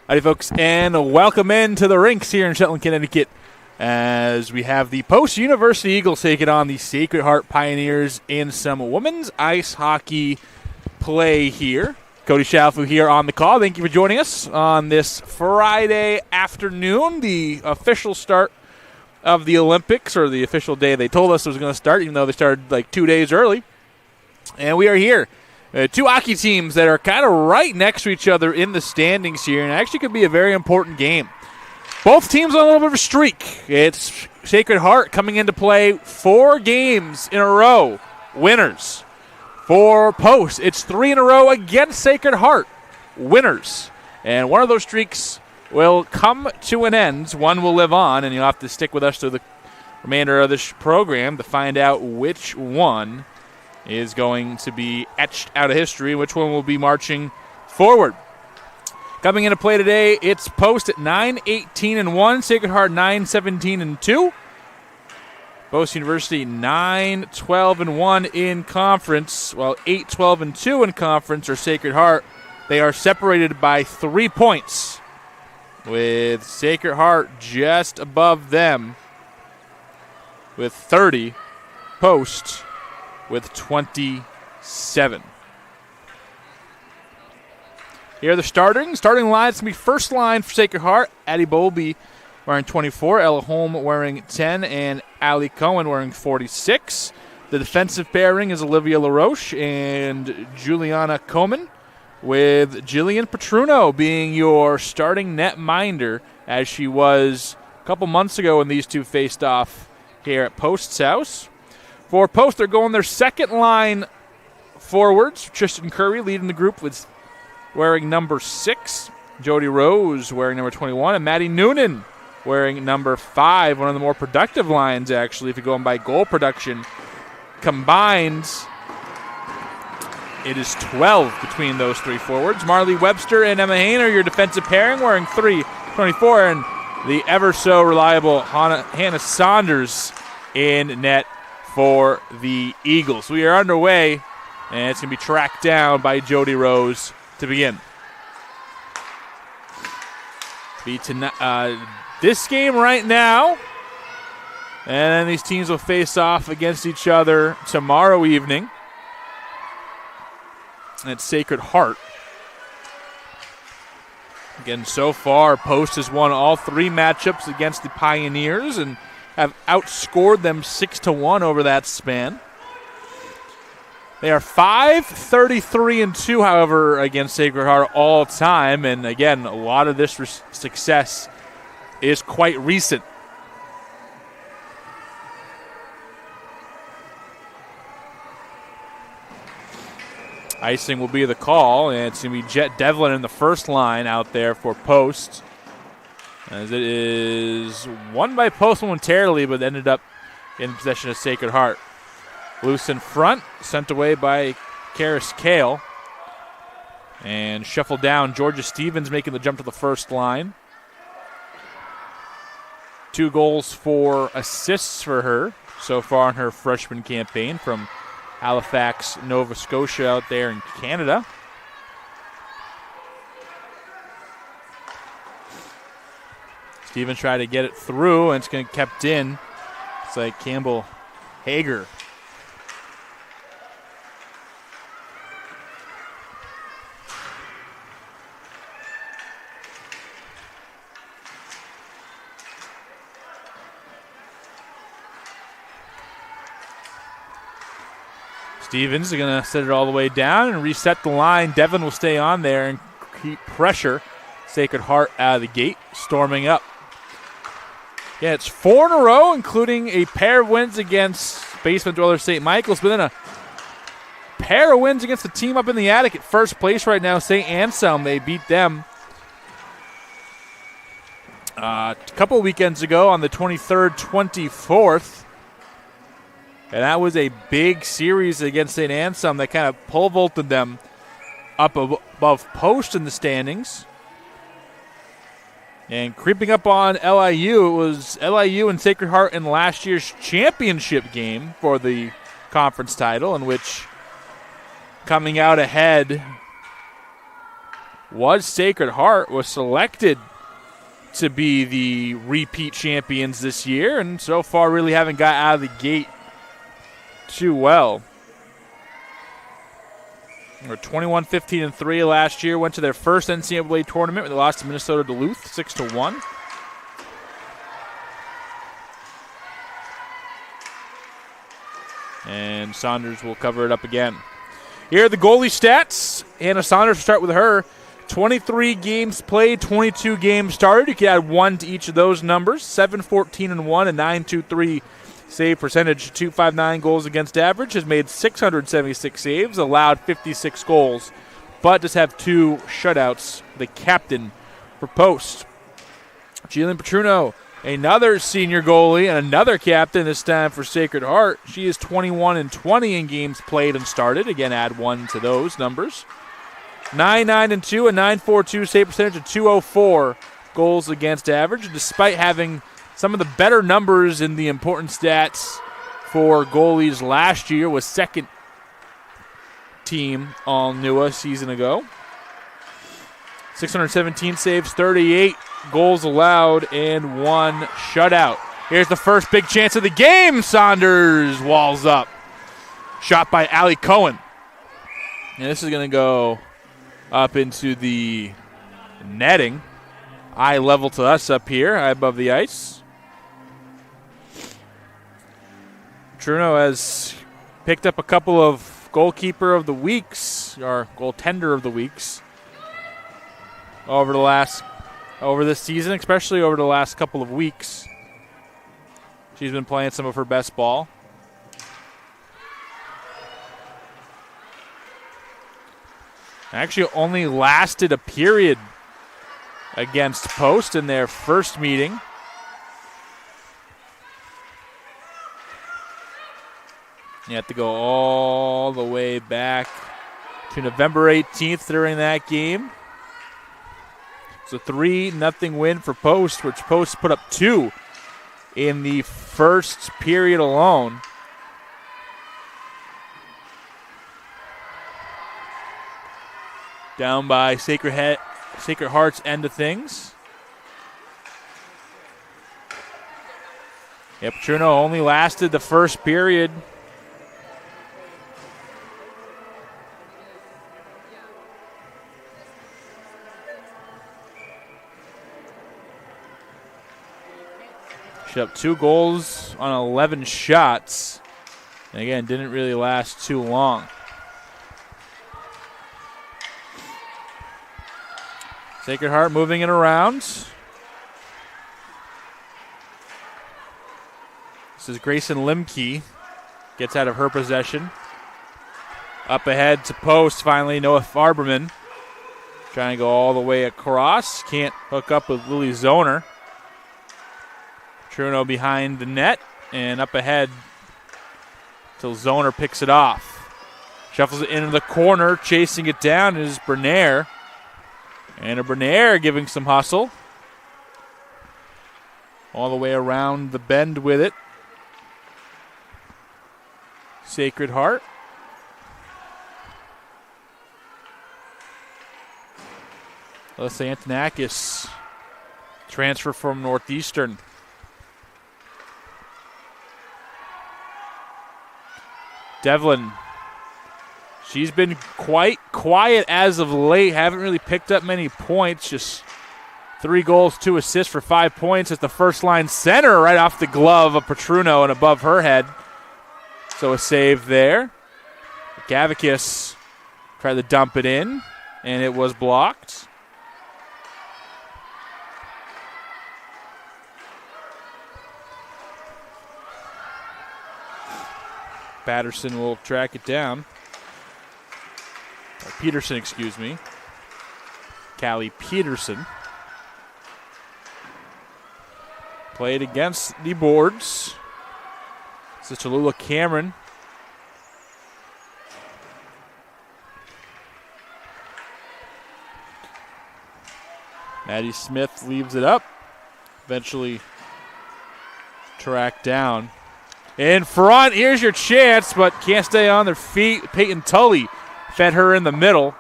Howdy, folks, and welcome into the rinks here in Shetland, Connecticut, as we have the Post University Eagles taking on the Sacred Heart Pioneers in some women's ice hockey play here. Cody Shalfu here on the call. Thank you for joining us on this Friday afternoon, the official start of the Olympics, or the official day they told us it was going to start, even though they started like 2 days early. And we are here. Two hockey teams that are kind of right next to each other in the standings here, and actually could be a very important game. Both teams on a little bit of a streak. It's Sacred Heart coming into play 4 games in a row, winners. For Post, it's 3 in a row against Sacred Heart, winners. And one of those streaks will come to an end. One will live on, and you'll have to stick with us through the remainder of this program to find out which one is going to be etched out of history, which one will be marching forward. Coming into play today, it's Post at 9-18-1, Sacred Heart 9-17-2. Post University 9-12-1 in conference, while 8-12-2 in conference are Sacred Heart. They are separated by 3 points, with Sacred Heart just above them with 30. Post with 27. Here are the starting lines. It's going to be first line for Sacred Heart. Addie Bowlby wearing 24, Ella Holm wearing 10, and Allie Cohen wearing 46. The defensive pairing is Olivia LaRoche and Juliana Coman, with Jillian Petruno being your starting netminder, as she was a couple months ago when these two faced off here at Post's house. For Post, they're going their second line forwards. Tristan Curry leading the group with wearing number 6. Jody Rose wearing number 21. And Maddie Noonan wearing number 5. One of the more productive lines, actually, if you're going by goal production. Combined, it is 12 between those 3 forwards. Marley Webster and Emma Hain are your defensive pairing, wearing 3, 24. And the ever-so-reliable Hannah Saunders in net for the Eagles. We are underway, and it's going to be tracked down by Jody Rose to begin. This game right now, and then these teams will face off against each other tomorrow evening at Sacred Heart. Again, so far, Post has won all 3 matchups against the Pioneers and have outscored them 6-1 over that span. They are 5-33-2, however, against Sacred Heart all time. And again, a lot of this success is quite recent. Icing will be the call, and it's going to be Jet Devlin in the first line out there for Post, as it is won by Post momentarily, but ended up in possession of Sacred Heart. Loose in front, sent away by Karis Kale. And shuffled down, Georgia Stevens making the jump to the first line. 2 goals, 4 assists for her so far in her freshman campaign from Halifax, Nova Scotia out there in Canada. Stevens tried to get it through, and it's going to be kept in. It's like Campbell Hager. Stevens is going to set it all the way down and reset the line. Devlin will stay on there and keep pressure. Sacred Heart out of the gate, storming up. Yeah, it's 4 in a row, including a pair of wins against basement dweller St. Michael's, but then a pair of wins against the team up in the attic at first place right now, St. Anselm. They beat them a couple weekends ago on the 23rd, 24th. And that was a big series against St. Anselm that kind of pole vaulted them up above Post in the standings. And creeping up on LIU, it was LIU and Sacred Heart in last year's championship game for the conference title, in which coming out ahead was Sacred Heart, was selected to be the repeat champions this year, and so far really haven't got out of the gate too well. They were 21-15-3 last year, went to their first NCAA tournament where they lost to Minnesota Duluth 6-1. And Saunders will cover it up again. Here are the goalie stats. Hannah Saunders, will start with her. 23 games played, 22 games started. You can add 1 to each of those numbers. 7-14-1, a 9.23 save percentage, 2.59 goals against average. Has made 676 saves, allowed 56 goals, but does have 2 shutouts. The captain for Post. Jillian Petruno, another senior goalie and another captain, this time for Sacred Heart. She is 21-20 in games played and started. Again, add 1 to those numbers. 9-9-2, a 9.42 save percentage, a 2.04 goals against average. Despite having some of the better numbers in the important stats for goalies last year, was second team all NUA season ago. 617 saves, 38 goals allowed, and 1 shutout. Here's the first big chance of the game. Saunders walls up. Shot by Allie Cohen. And this is going to go up into the netting. Eye level to us up here, eye above the ice. Truno has picked up a couple of goalkeeper of the weeks, or goaltender of the weeks, over this season, especially over the last couple of weeks. She's been playing some of her best ball. Actually only lasted a period against Post in their first meeting. You have to go all the way back to November 18th during that game. It's a 3-0 win for Post, which Post put up 2 in the first period alone. Down by Sacred Heart's end of things. Yep, Petruno only lasted the first period. She up 2 goals on 11 shots. And again, didn't really last too long. Sacred Heart moving it around. This is Grayson Limke. Gets out of her possession. Up ahead to Post, finally, Noah Farberman. Trying to go all the way across. Can't hook up with Lily Zoner. Truno behind the net and up ahead till Zoner picks it off. Shuffles it into the corner. Chasing it down is Bernier. And a Bernier giving some hustle. All the way around the bend with it. Sacred Heart. Alyssa Antonakis, transfer from Northeastern. Devlin, she's been quite quiet as of late. Haven't really picked up many points. Just 3 goals, 2 assists for 5 points at the first line center right off the glove of Petruno and above her head. So a save there. Gavakis tried to dump it in, and it was blocked. Patterson will track it down. Or Peterson, excuse me. Callie Peterson. Played against the boards. This is Cholula Cameron. Maddie Smith leaves it up. Eventually tracked down. In front, here's your chance, but can't stay on their feet. Peyton Tully fed her in the middle.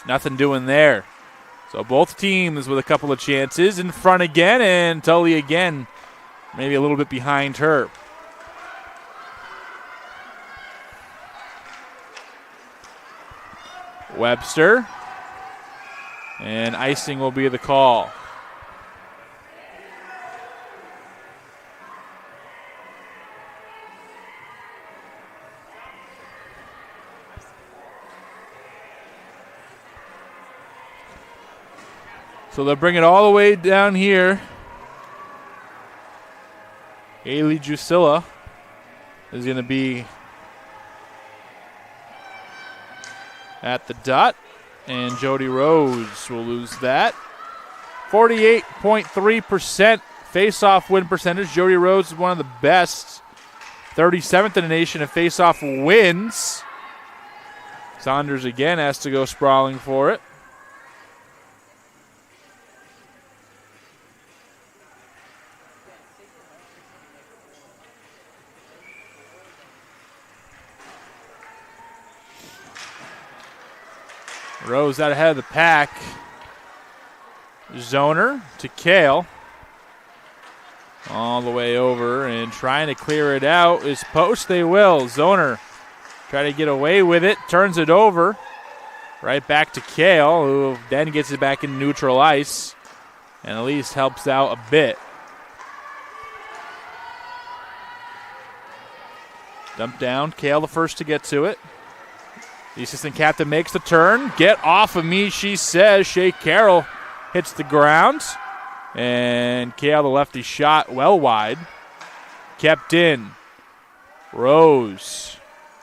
Nothing doing there. So both teams with a couple of chances. In front again, and Tully again, maybe a little bit behind her. Webster. And icing will be the call. So they'll bring it all the way down here. Haley Drusilla is going to be at the dot, and Jody Rose will lose that. 48.3% face-off win percentage. Jody Rose is one of the best. 37th in the nation in face-off wins. Saunders again has to go sprawling for it. Rose out ahead of the pack. Zoner to Kale. All the way over and trying to clear it out is Post. They will. Zoner try to get away with it. Turns it over. Right back to Kale, who then gets it back in neutral ice. And at least helps out a bit. Dump down. Kale the first to get to it. The assistant captain makes the turn. Get off of me, she says. Shea Carroll hits the ground. And Kale, the lefty, shot well wide. Kept in. Rose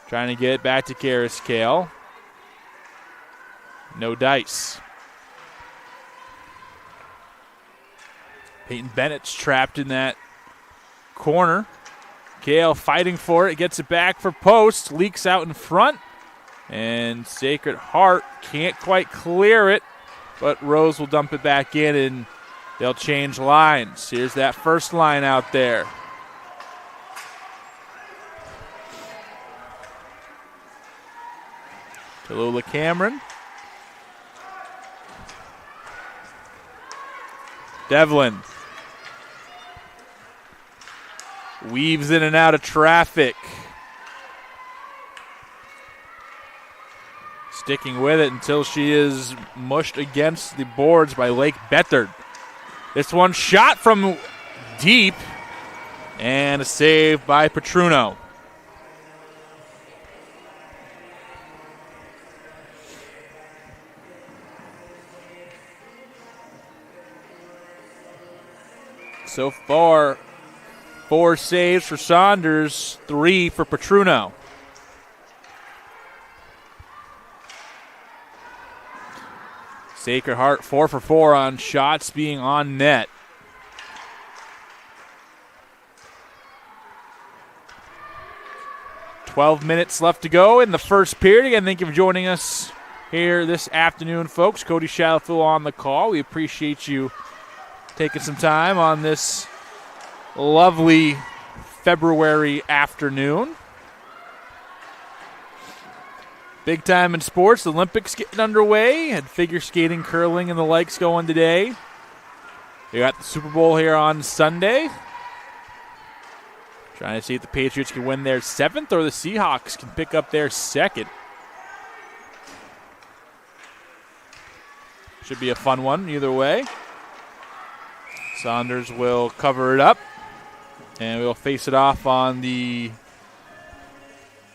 trying to get it back to Karis Kale. No dice. Peyton Bennett's trapped in that corner. Kale fighting for it. Gets it back for Post. Leaks out in front. And Sacred Heart can't quite clear it, but Rose will dump it back in, and they'll change lines. Here's that first line out there. Tallulah Cameron. Devlin. Weaves in and out of traffic. Sticking with it until she is mushed against the boards by Lake Bethard. This one shot from deep, and a save by Petruno. So far, 4 saves for Saunders, 3 for Petruno. Sacred Heart 4 for 4 on shots being on net. "12 minutes left to go in the first period. Again, thank you for joining us here this afternoon, folks. Cody Shadowfield on the call. We appreciate you taking some time on this lovely February afternoon. Big time in sports. The Olympics getting underway. Had figure skating, curling, and the likes going today. We got the Super Bowl here on Sunday. Trying to see if the Patriots can win their 7th or the Seahawks can pick up their 2nd. Should be a fun one either way. Saunders will cover it up. And we'll face it off on the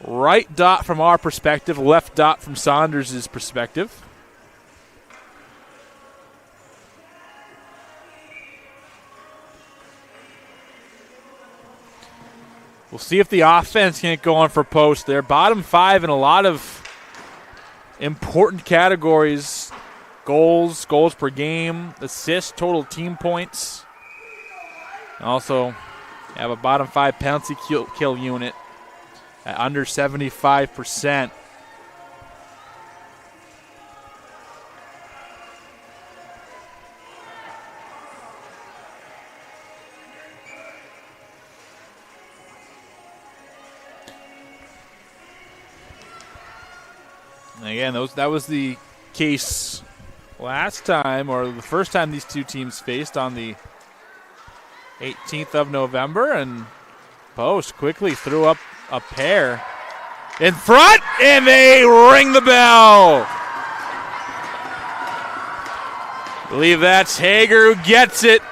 right dot from our perspective, left dot from Saunders' perspective. We'll see if the offense can't go on for Post. They're bottom 5 in a lot of important categories. Goals per game, assists, total team points. Also have a bottom 5 penalty kill unit at under 75%. And again, that was the case last time, or the first time these two teams faced on the 18th of November, and Post quickly threw up a pair in front, and they ring the bell. I believe that's Hager who gets it.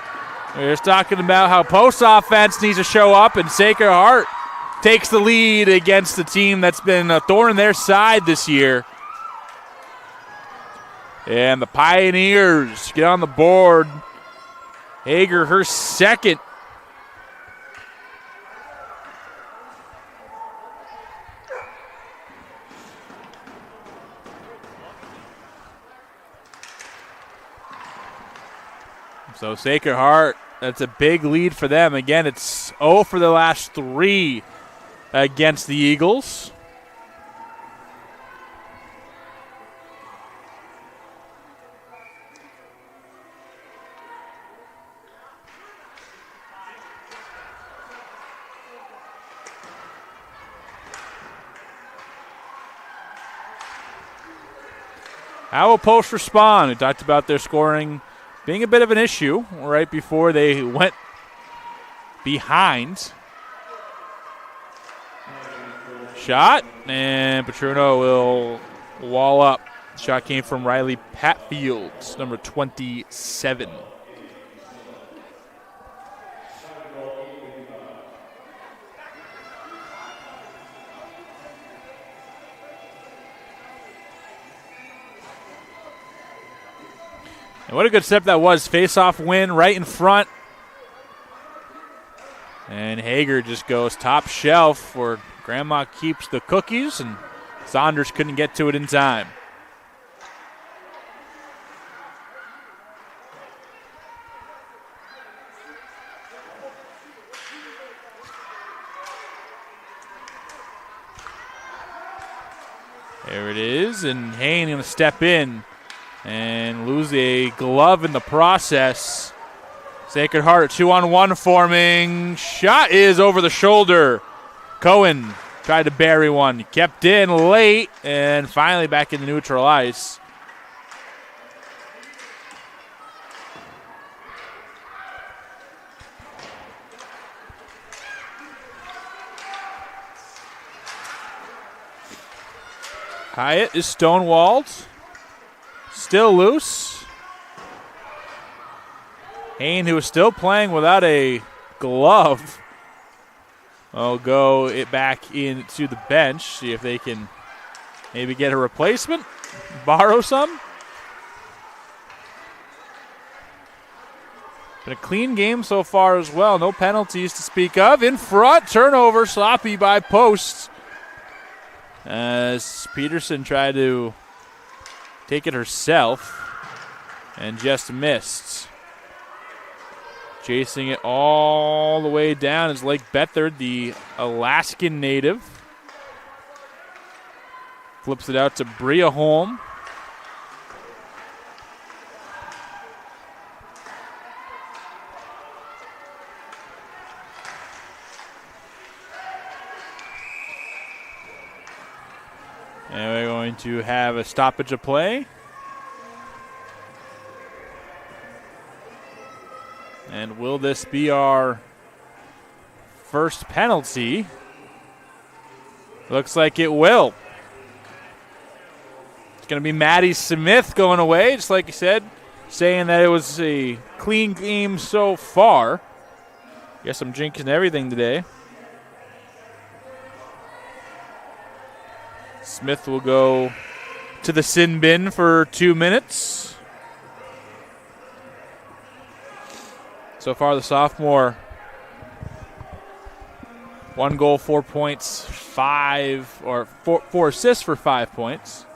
We're just talking about how Post offense needs to show up, and Sacred Heart takes the lead against the team that's been a thorn in their side this year. And the Pioneers get on the board. Hager, her second. So Sacred Heart, that's a big lead for them. Again, it's 0 for the last 3 against the Eagles. How will Post respond? We talked about their scoring being a bit of an issue right before they went behind. Shot, and Petruno will wall up. Shot came from Riley Patfield, number 27. And what a good step that was. Face-off win right in front. And Hager just goes top shelf where Grandma keeps the cookies, and Saunders couldn't get to it in time. There it is, and Hayne going to step in and lose a glove in the process. Sacred Heart 2-on-1 forming. Shot is over the shoulder. Cohen tried to bury one. Kept in late and finally back in the neutral ice. Hyatt is stonewalled. Still loose. Hayne, who is still playing without a glove, will go it back into the bench. See if they can maybe get a replacement, borrow some. Been a clean game so far as well. No penalties to speak of. In front, turnover, sloppy by Post, as Peterson tried to take it herself and just missed. Chasing it all the way down is Lake Bethard, the Alaskan native. Flips it out to Bria Holm. And we're going to have a stoppage of play. And will this be our first penalty? Looks like it will. It's going to be Maddie Smith going away, just like you said, saying that it was a clean game so far. Guess I'm jinxing everything today. Smith will go to the sin bin for 2 minutes. So far, the sophomore, 1 goal, 4 points, 4 assists for 5 points.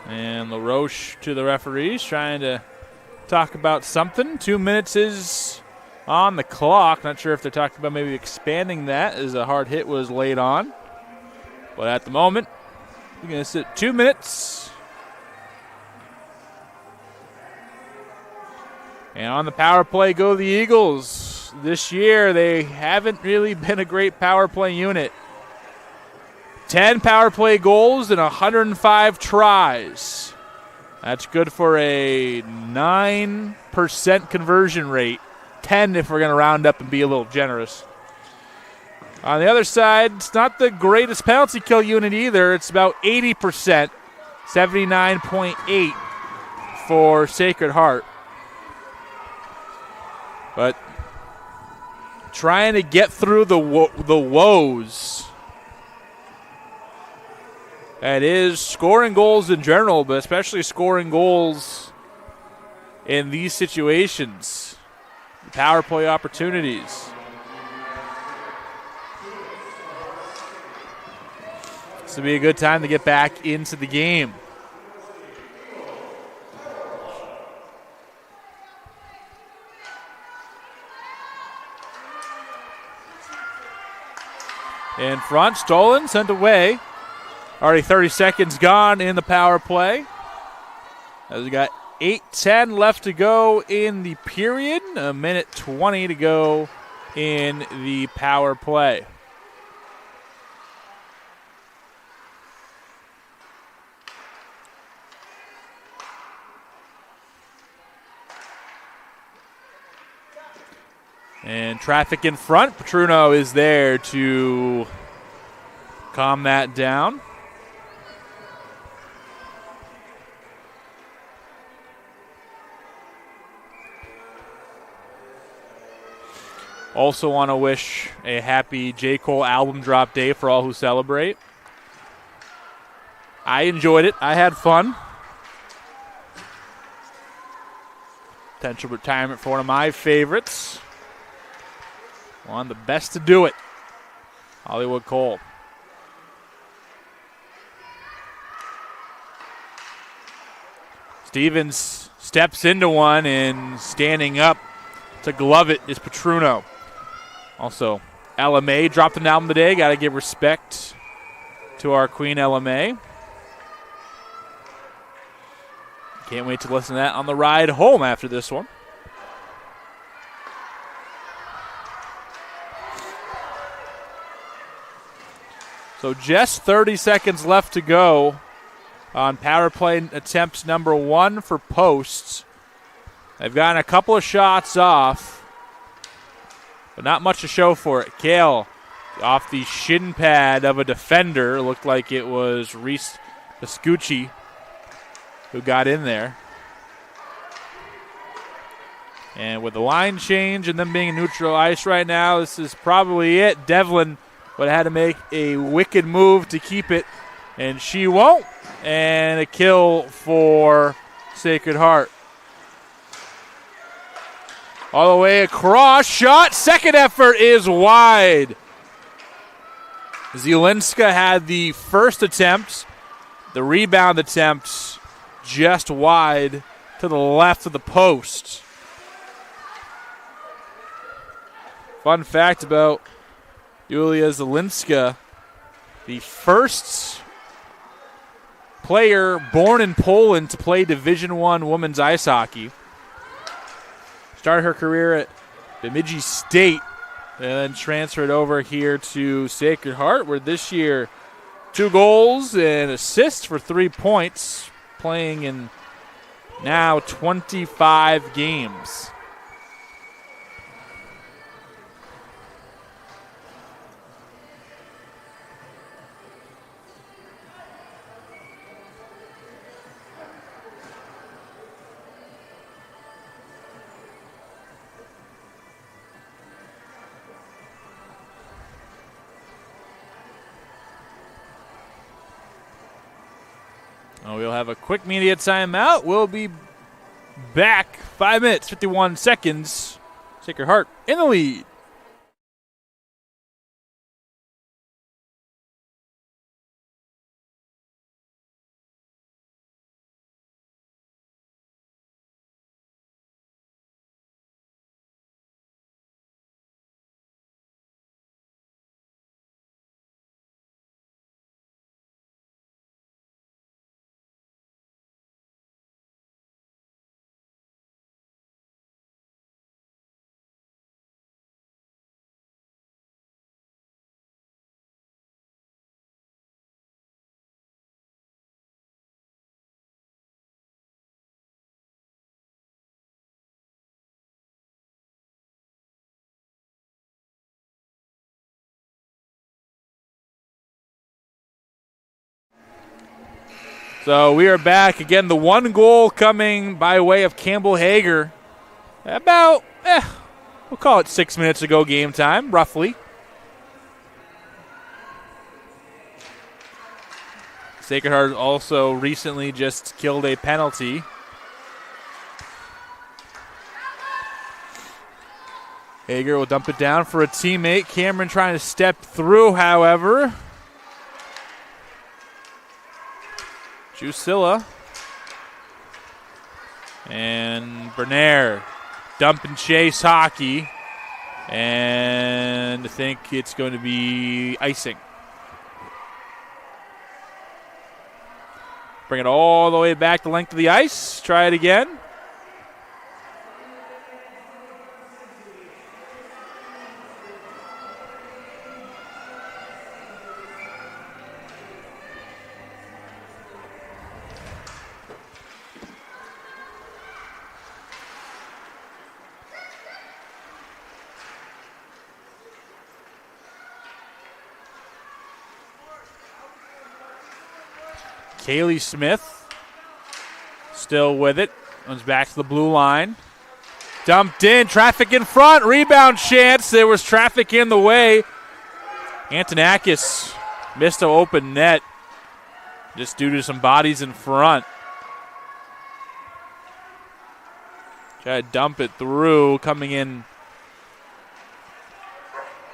And LaRoche to the referees, trying to talk about something. 2 minutes is on the clock. Not sure if they're talking about maybe expanding that as a hard hit was laid on. But at the moment, we're going to sit 2 minutes. And on the power play go the Eagles. this year they haven't really been a great power play unit. 10 power play goals in 105 tries. That's good for a 9% conversion rate. 10 if we're going to round up and be a little generous. On the other side, it's not the greatest penalty kill unit either. It's about 80%, 79.8 for Sacred Heart. But trying to get through the woes. That is scoring goals in general, but especially scoring goals in these situations. Power play opportunities. This will be a good time to get back into the game. In front, stolen, sent away. Already 30 seconds gone in the power play. As we got 8:10 left to go in the period. A minute 20 to go in the power play. And traffic in front. Petruno is there to calm that down. Also want to wish a happy J. Cole album drop day for all who celebrate. I enjoyed it. I had fun. Potential retirement for one of my favorites. One of the best to do it. Hollywood Cole. Stevens steps into one, and standing up to glove it is Petruno. Also, LMA dropped an album today. Got to give respect to our queen LMA. Can't wait to listen to that on the ride home after this one. So just 30 seconds left to go on power play attempt number 1 for Posts. They've gotten a couple of shots off, but not much to show for it. Kale off the shin pad of a defender. Looked like it was Reese Vescucci who got in there. And with the line change and them being in neutral ice right now, this is probably it. Devlin would have had to make a wicked move to keep it, and she won't. And a kill for Sacred Heart. All the way across, shot, second effort is wide. Zielinska had the first attempt, the rebound attempt just wide to the left of the post. Fun fact about Yulia Zielinska, the first player born in Poland to play Division I women's ice hockey. Started her career at Bemidji State and then transferred over here to Sacred Heart, where this year 2 goals and assists for 3 points, playing in now 25 games. We'll have a quick media timeout. We'll be back 5 minutes, 51 seconds. Sacred Heart in the lead. So we are back. Again, the one goal coming by way of Campbell Hager. About, we'll call it 6 minutes ago game time, roughly. Sacred Heart also recently just killed a penalty. Hager will dump it down for a teammate. Cameron trying to step through, however. Drusilla. And Bernaire. Dump and chase hockey. And I think it's going to be icing. Bring it all the way back the length of the ice. Try it again. Kaylee Smith still with it. Comes back to the blue line. Dumped in. Traffic in front. Rebound chance. There was traffic in the way. Antonakis missed an open net just due to some bodies in front. Try to dump it through. Coming in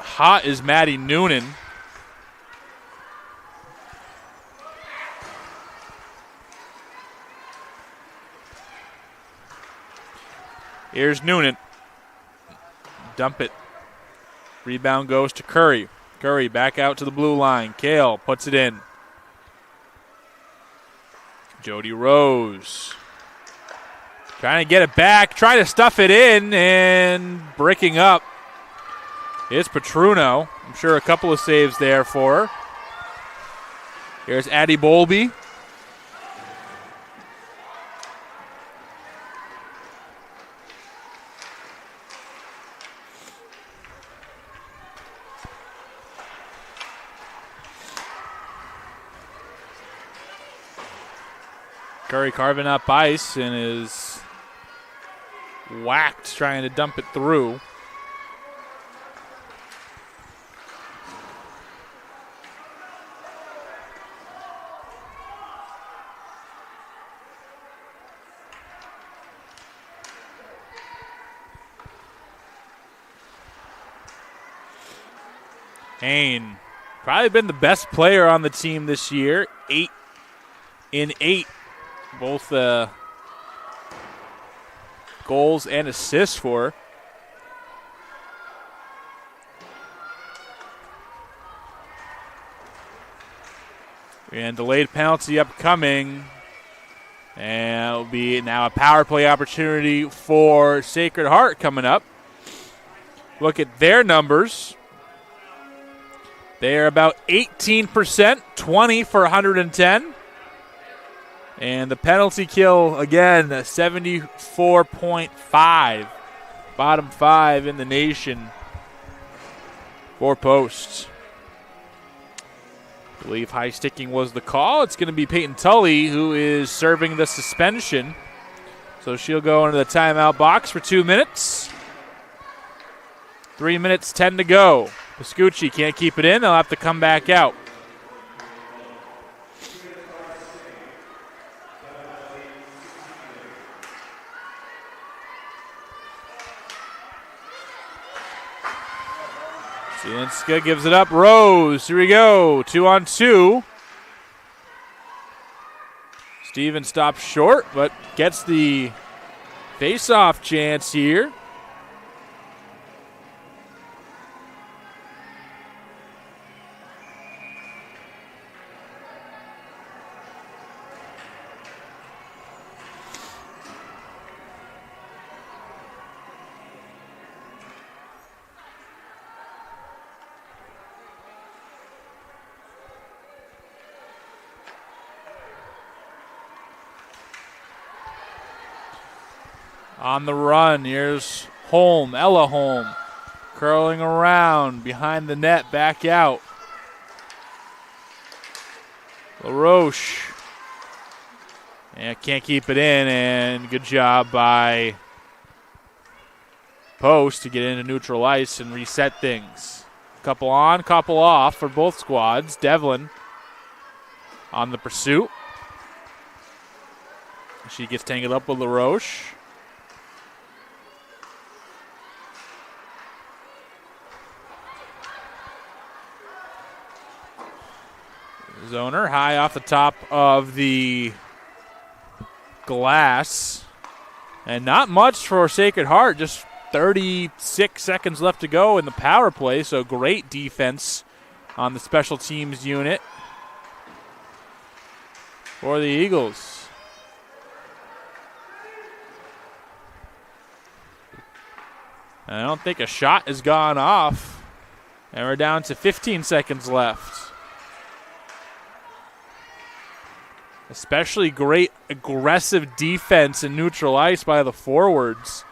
hot is Maddie Noonan. Here's Noonan. Dump it. Rebound goes to Curry. Curry back out to the blue line. Kale puts it in. Jody Rose. Trying to get it back. Trying to stuff it in. And breaking up is Petruno. I'm sure a couple of saves there for her. Here's Addie Bowlby. Curry carving up ice and is whacked trying to dump it through. Hain, probably been the best player on the team this year. 8 in 8. Both goals and assists for her. And delayed penalty upcoming. And it'll be now a power play opportunity for Sacred Heart coming up. Look at their numbers. They are about 18%, 20 for 110. And the penalty kill, again, 74.5. Bottom 5 in the nation. 4 posts. I believe high sticking was the call. It's going to be Peyton Tully who is serving the suspension. So she'll go into the timeout box for 2 minutes. 3 minutes, 10 to go. Pascucci can't keep it in. They'll have to come back out. Zielinska gives it up. Rose, here we go. 2-on-2. Steven stops short, but gets the face-off chance here. On the run, here's Holm, Ella Holm, curling around behind the net, back out. LaRoche And can't keep it in, and good job by Post to get into neutral ice and reset things. Couple on, couple off for both squads. Devlin on the pursuit. She gets tangled up with LaRoche. Zoner high off the top of the glass. And not much for Sacred Heart, just 36 seconds left to go in the power play, so great defense on the special teams unit for the Eagles. And I don't think a shot has gone off, and we're down to 15 seconds left. Especially great aggressive defense in neutral ice by the forwards.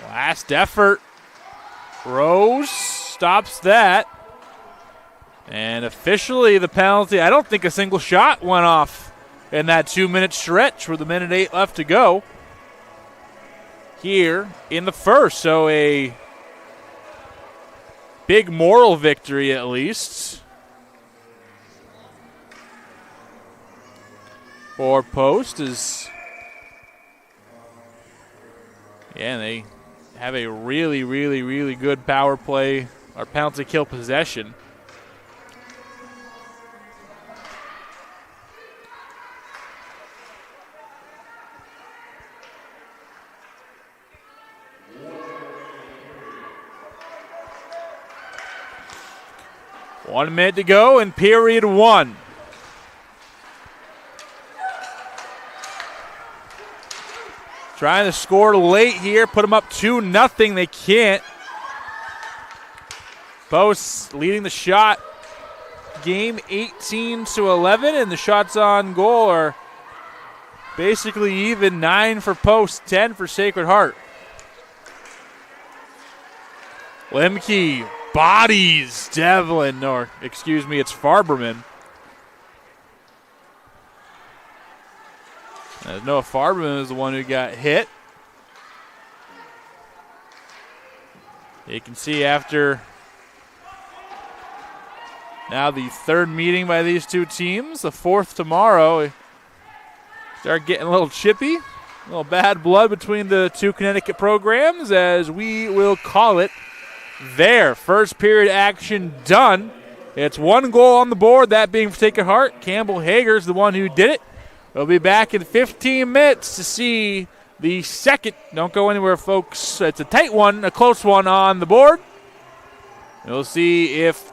Last effort. Rose stops that. And officially the penalty. I don't think a single shot went off in that 2-minute stretch with a minute 8 left to go here in the first. So a big moral victory at least for Post. They have a really, really, really good power play or penalty kill possession. One minute to go in period one. Trying to score late here, put them up 2-0. They can't. Post leading the shot game 18-11, and the shots on goal are basically even. 9 for Post, 10 for Sacred Heart. Lemke bodies Devlin, it's Farberman. Noah Farberman is the one who got hit. You can see after now the third meeting by these two teams, the fourth tomorrow, start getting a little chippy, a little bad blood between the two Connecticut programs, as we will call it there. First period action done. It's 1 goal on the board, that being for Sacred Heart. Campbell Hager's the one who did it. We'll be back in 15 minutes to see the second. Don't go anywhere, folks. It's a tight one, a close one on the board. We'll see if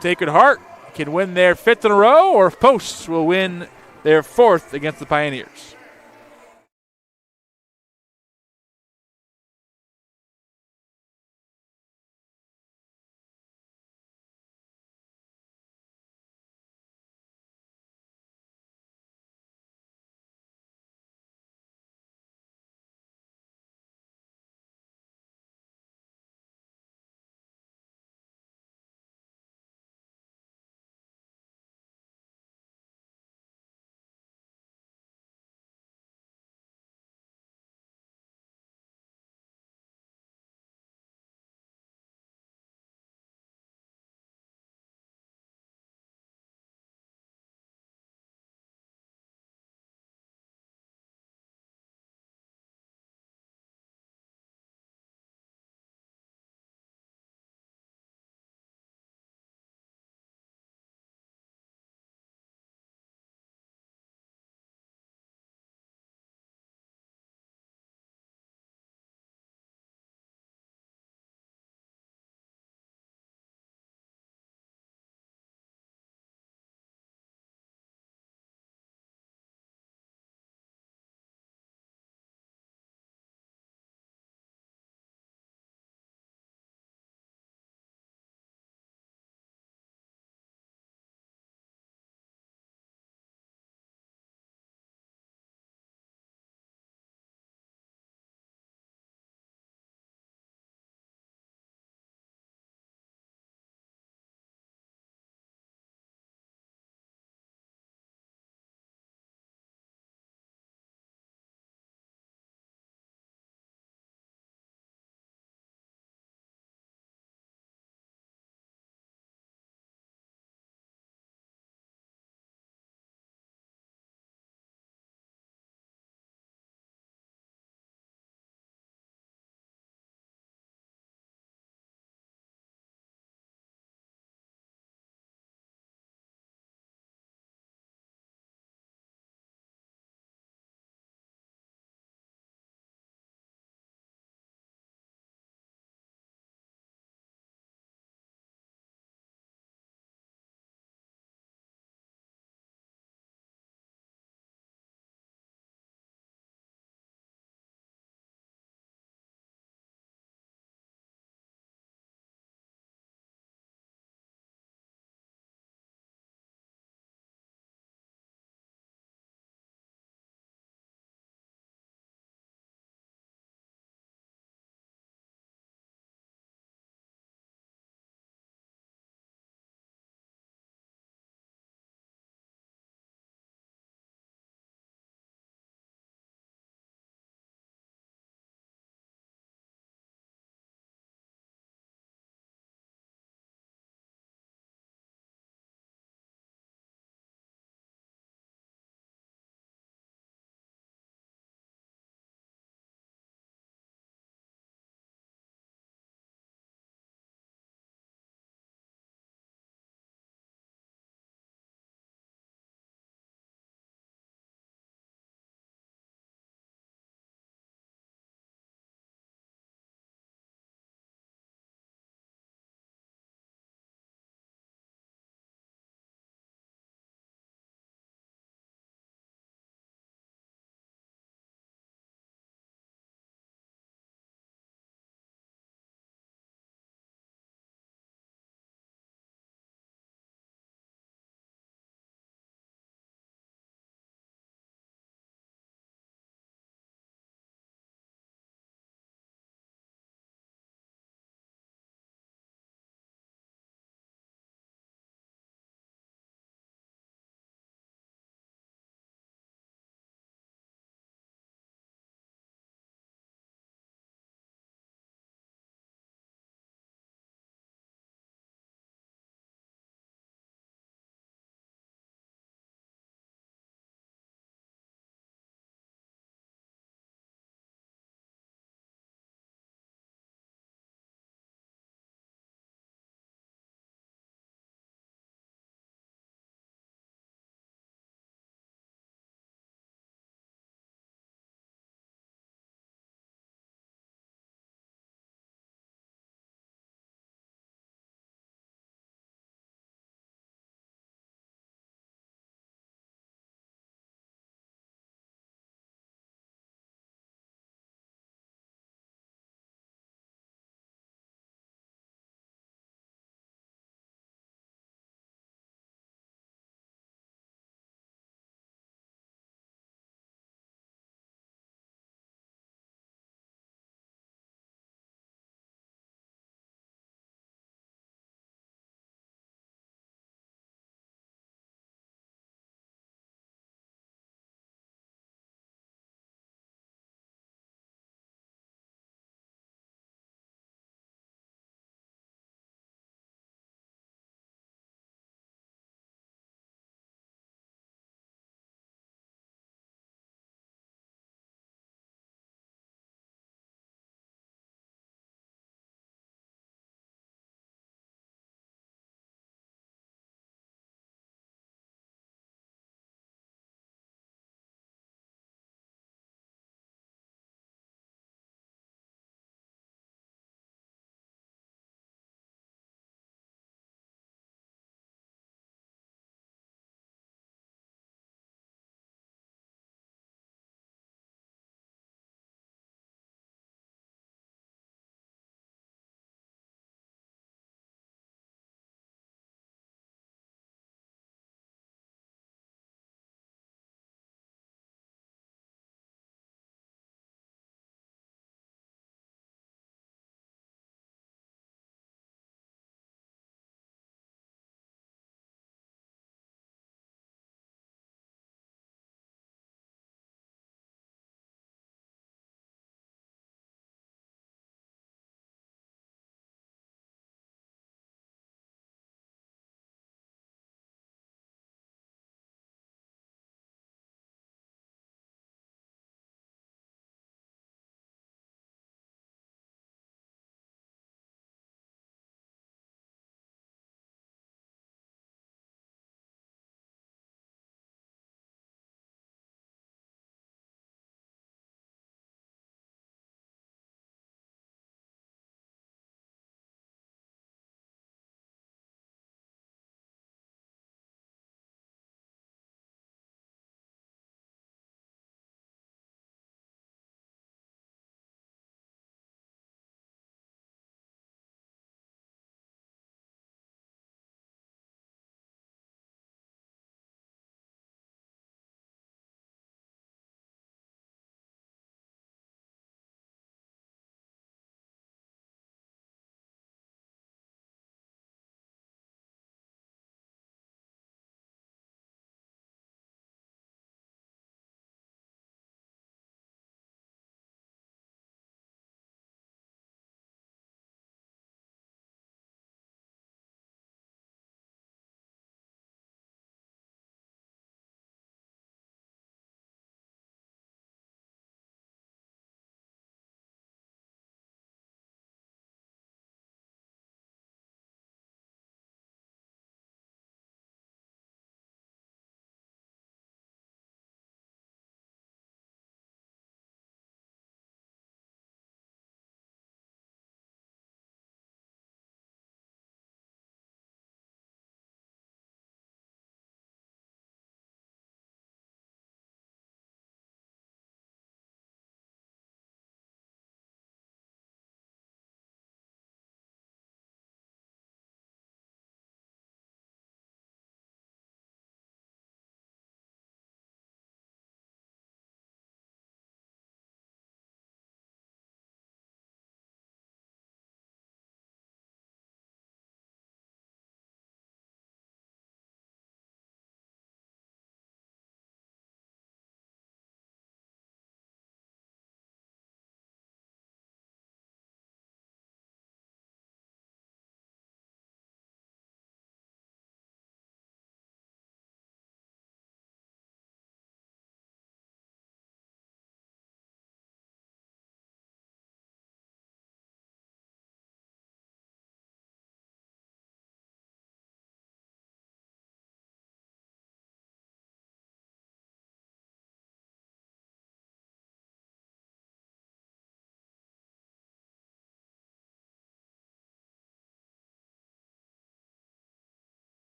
Sacred Heart can win their 5th in a row or if Posts will win their 4th against the Pioneers.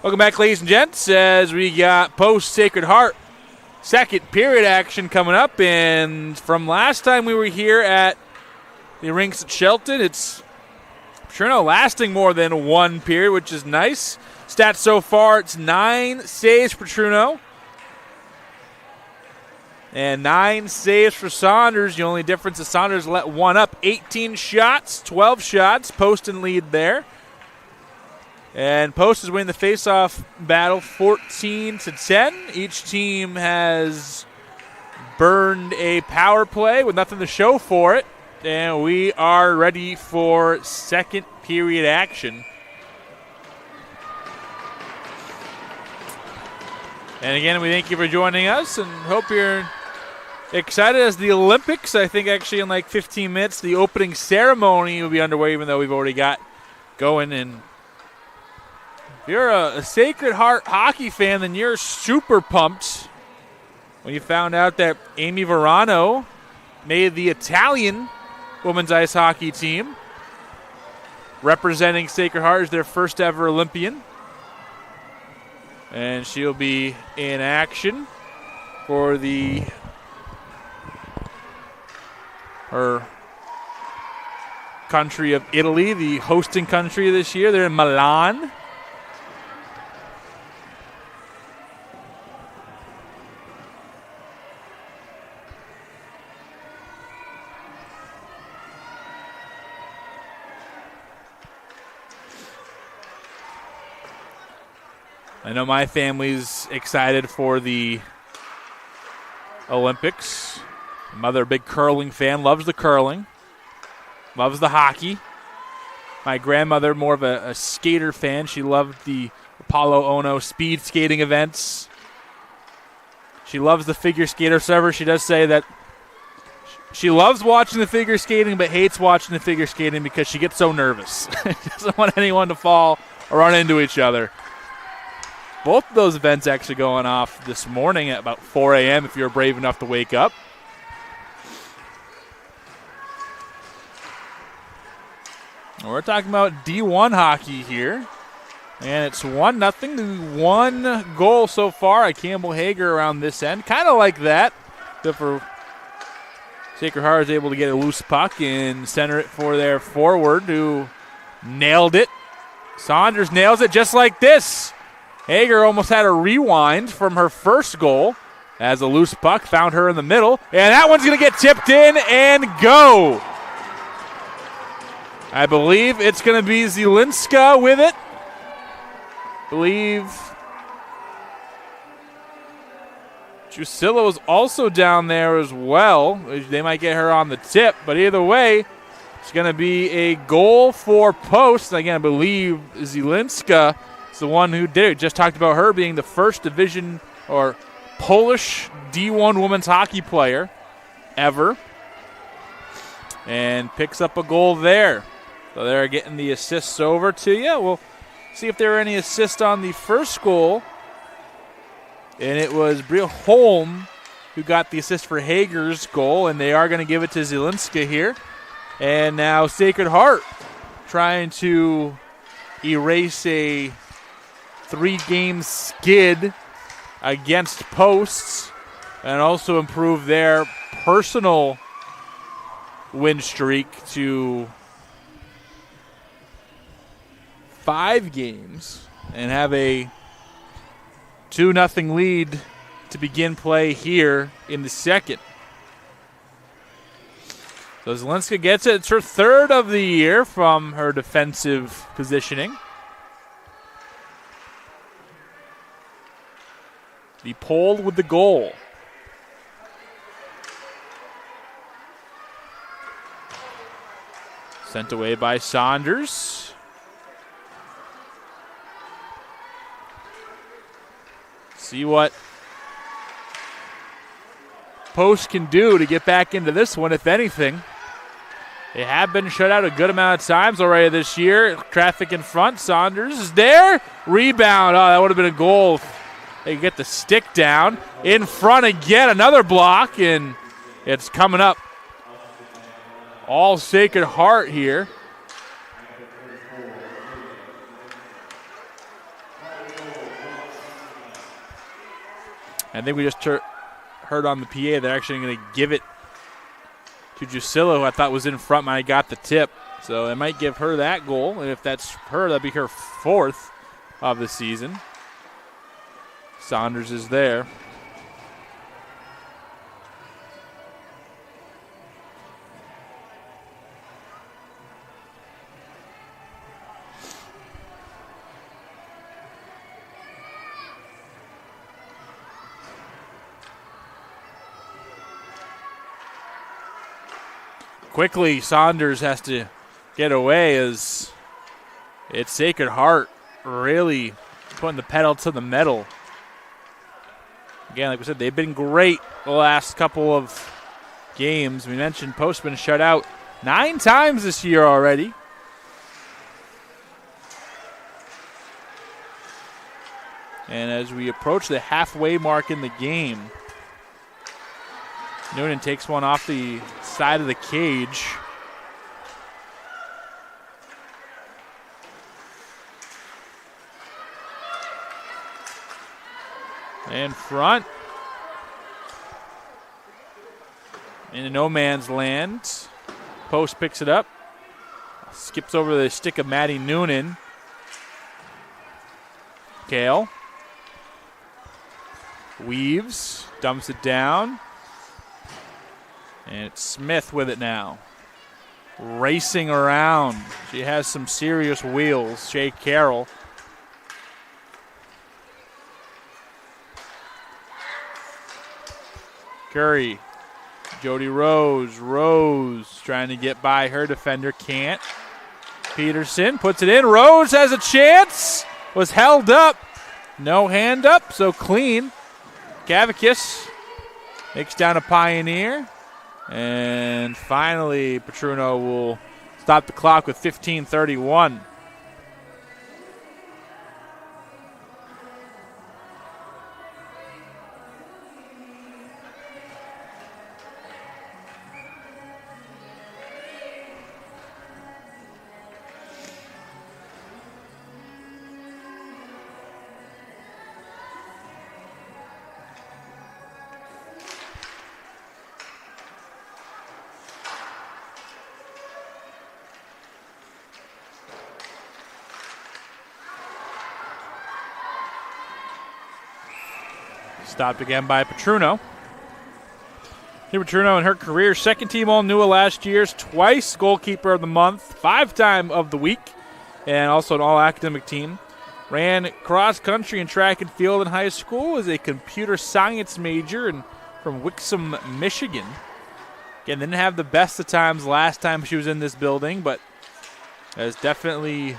Welcome back, ladies and gents, as we got post-Sacred Heart second period action coming up. And from last time we were here at the rinks at Shelton, it's sure no lasting more than one period, which is nice. Stats so far, it's 9 saves for Trudeau and 9 saves for Saunders. The only difference is Saunders let one up. 18 shots, 12 shots. Post in lead there. And Post is winning the face-off battle 14-10. Each team has burned a power play with nothing to show for it. And we are ready for second period action. And again, we thank you for joining us and hope you're excited as the Olympics. I think actually in like 15 minutes, the opening ceremony will be underway, even though we've already got going. And if you're a Sacred Heart hockey fan, then you're super pumped when you found out that Amy Verano made the Italian women's ice hockey team, representing Sacred Heart as their first ever Olympian. And she'll be in action for her country of Italy, the hosting country this year. They're in Milan. I know my family's excited for the Olympics. My mother, a big curling fan, loves the curling, loves the hockey. My grandmother, more of a skater fan. She loved the Apollo Ono speed skating events. She loves the figure skater server. She does say that she loves watching the figure skating but hates watching the figure skating because she gets so nervous. She doesn't want anyone to fall or run into each other. Both of those events actually going off this morning at about 4 a.m. if you're brave enough to wake up. We're talking about D1 hockey here. And it's 1-0. One goal so far at Campbell Hager around this end. Kind of like that. Except for Sacred Heart is able to get a loose puck and center it for their forward who nailed it. Saunders nails it just like this. Hager almost had a rewind from her first goal as a loose puck found her in the middle. And that one's going to get tipped in and go. I believe it's going to be Zielinska with it. I believe Drusilla was also down there as well. They might get her on the tip, but either way, it's going to be a goal for Post. Again, I believe Zielinska is the one who did it. Just talked about her being the first division or Polish D1 women's hockey player ever. And picks up a goal there. So they're getting the assists over to you. We'll see if there were any assists on the first goal. And it was Bria Holm who got the assist for Hager's goal, and they are going to give it to Zielinska here. And now Sacred Heart trying to erase a 3-game skid against Posts and also improve their personal win streak to 5 games and have a 2-0 lead to begin play here in the second. So Zielinska gets it. It's her third of the year from her defensive positioning. The pole with the goal. Sent away by Saunders. See what Post can do to get back into this one, if anything. They have been shut out a good amount of times already this year. Traffic in front. Saunders is there. Rebound. Oh, that would have been a goal. They get the stick down. In front again, another block, and it's coming up. All Sacred Heart here. I think we just heard on the PA they're actually going to give it to Drusilla, who I thought was in front when I got the tip. So it might give her that goal. And if that's her, that'd be her 4th of the season. Saunders is there. Quickly, Saunders has to get away as it's Sacred Heart really putting the pedal to the metal. Again, like we said, they've been great the last couple of games. We mentioned Postman shut out 9 times this year already. And as we approach the halfway mark in the game, Noonan takes one off the side of the cage. In front. In no man's land. Post picks it up. Skips over the stick of Maddie Noonan. Kale. Weaves. Dumps it down. And it's Smith with it now. Racing around. She has some serious wheels. Shay Carroll. Curry. Jody Rose. Rose trying to get by her defender. Can't. Peterson puts it in. Rose has a chance. Was held up. No hand up, so clean. Gavakis makes down a Pioneer. And finally, Petruno will stop the clock with 15:31. Stopped again by Petruno. Petruno in her career, second team All-NUA last year, twice goalkeeper of the month, 5-time of the week, and also an all-academic team. Ran cross country and track and field in high school, is a computer science major and from Wixom, Michigan. Again, didn't have the best of times last time she was in this building, but has definitely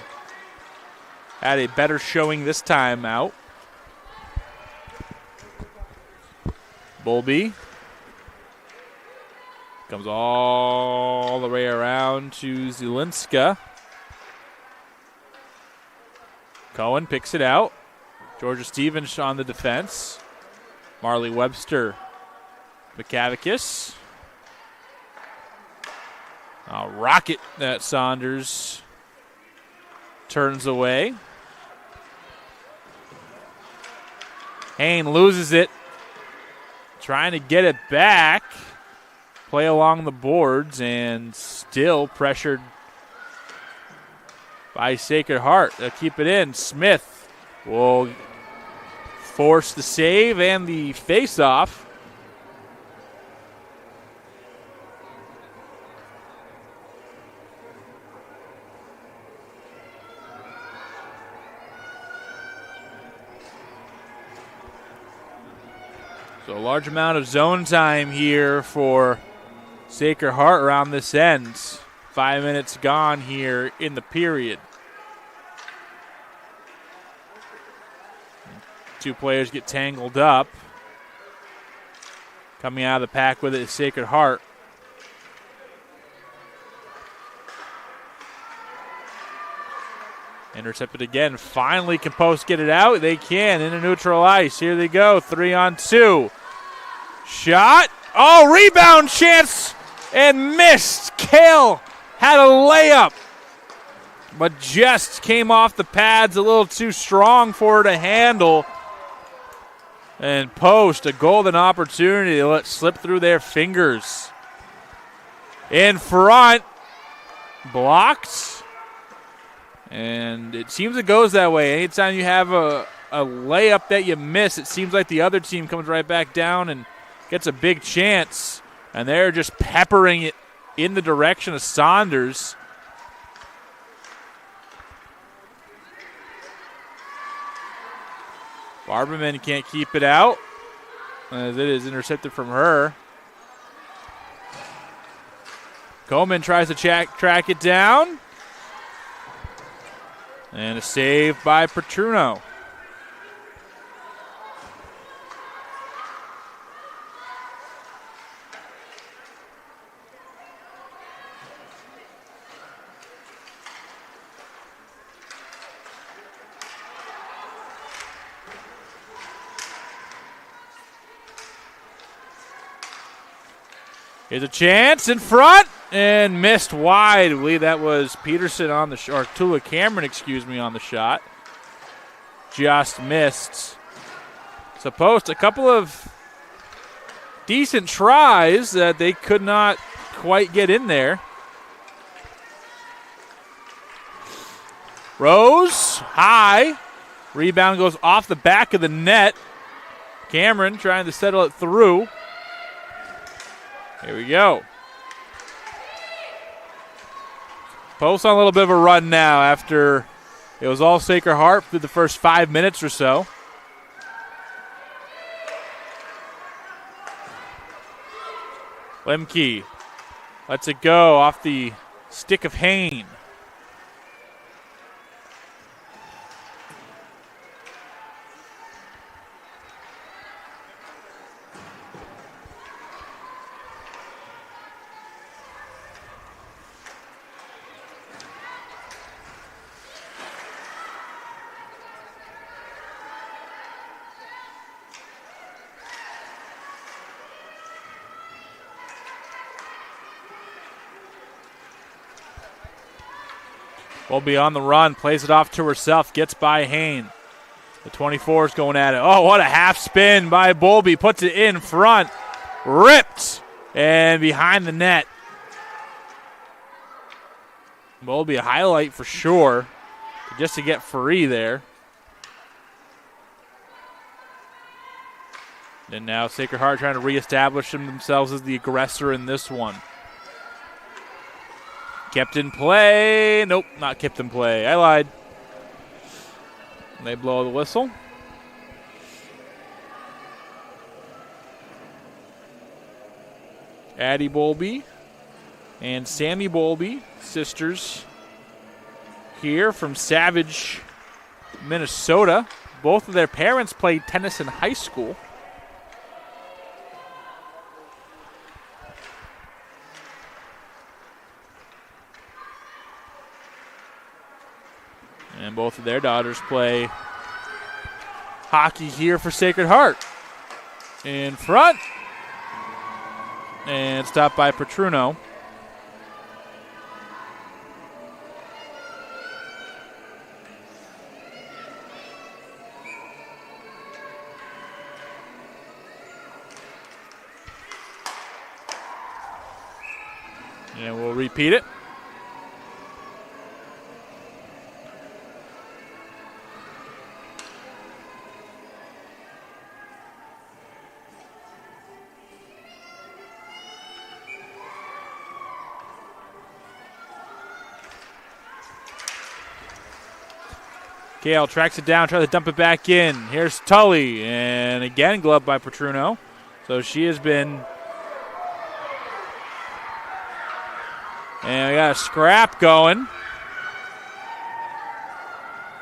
had a better showing this time out. Bolby comes all the way around to Zielinska. Cohen picks it out. Georgia Stevens on the defense. Marley Webster. McCavicus. A rocket that Saunders turns away. Hain loses it. Trying to get it back. Play along the boards and still pressured by Sacred Heart. They'll keep it in. Smith will force the save and the face-off. So a large amount of zone time here for Sacred Heart around this end. 5 minutes gone here in the period. 2 players get tangled up. Coming out of the pack with it is Sacred Heart. Intercepted again. Finally, can Post get it out? They can. Into neutral ice. Here they go. 3-on-2. Shot. Oh, rebound chance. And missed. Kale had a layup. But just came off the pads a little too strong for her to handle. And Post, a golden opportunity to let slip through their fingers. In front. Blocked. And it seems it goes that way. Anytime you have a layup that you miss, it seems like the other team comes right back down and gets a big chance. And they're just peppering it in the direction of Saunders. Barberman can't keep it out, as it is intercepted from her. Coleman tries to track it down. And a save by Petruno. Here's a chance in front and missed wide. I believe that was Peterson on the shot, or Tula Cameron, on the shot. Just missed. So Post, a couple of decent tries that they could not quite get in there. Rose, high. Rebound goes off the back of the net. Cameron trying to settle it through. Here we go. Post on a little bit of a run now after it was all Sacred Heart through the first 5 minutes or so. Lemke lets it go off the stick of Hain. Will be on the run, plays it off to herself, gets by Hain. The 24 is going at it. Oh, what a half spin by Bowlby. Puts it in front. Ripped. And behind the net. Bowlby a highlight for sure. Just to get free there. And now Sacred Heart trying to reestablish themselves as the aggressor in this one. Kept in play. Nope, not kept in play. I lied. They blow the whistle. Addie Bowlby and Sammy Bowlby, sisters here from Savage, Minnesota. Both of their parents played tennis in high school. And both of their daughters play hockey here for Sacred Heart. In front. And stopped by Petruno. And we'll repeat it. Gale tracks it down, tries to dump it back in. Here's Tully, and again gloved by Petruno. So she has been. And we got a scrap going.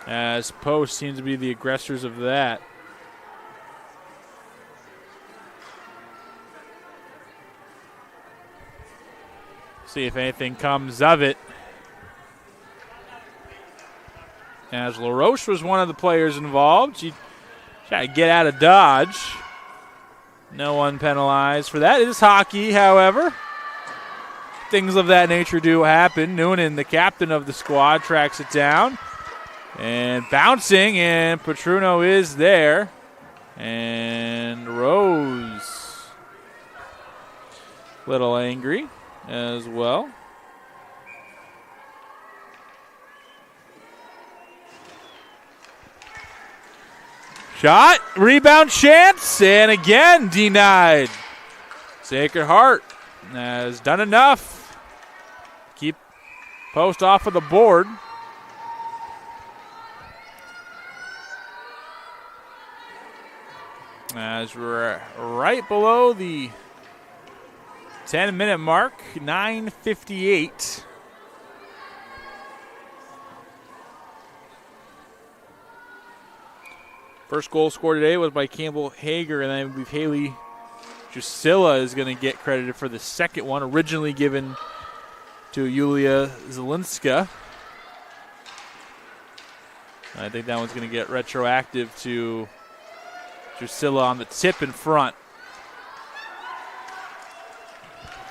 As Post seems to be the aggressors of that. See if anything comes of it. As LaRoche was one of the players involved. She tried to get out of dodge. No one penalized for that. It is hockey, however. Things of that nature do happen. Noonan, the captain of the squad, tracks it down. And bouncing, and Petruno is there. And Rose, little angry as well. Shot, rebound chance, and again denied. Sacred Heart has done enough. Keep Post off of the board. As we're right below the 10-minute mark, 9:58. First goal scored today was by Campbell Hager, and I believe Haley Drusilla is going to get credited for the second one, originally given to Yulia Zelinska. I think that one's going to get retroactive to Drusilla on the tip in front.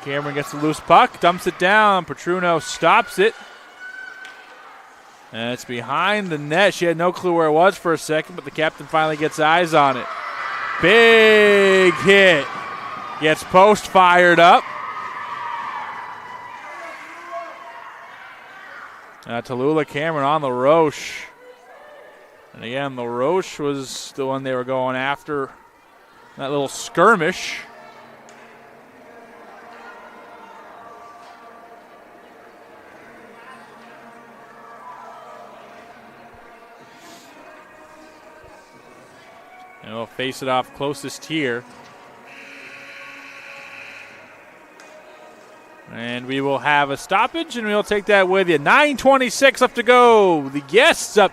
Cameron gets the loose puck, dumps it down. Petruno stops it. And it's behind the net. She had no clue where it was for a second, but the captain finally gets eyes on it. Big hit. Gets Post fired up. Tallulah Cameron on the Roche. And again, the Roche was the one they were going after. That little skirmish. And we'll face it off closest here. And we will have a stoppage, and we'll take that with you. 9:26 left to go. The guests up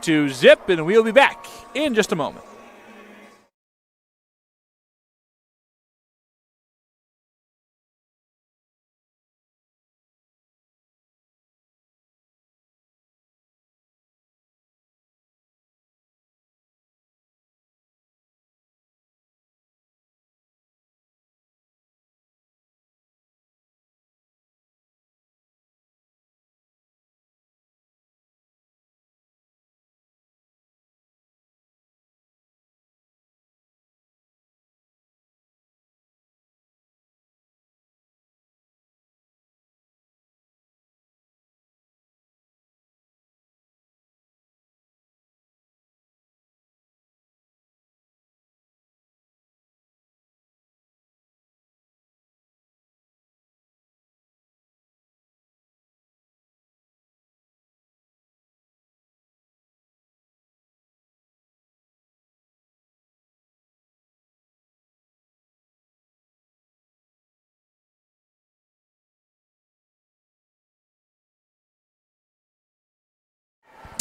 to zip, and we'll be back in just a moment.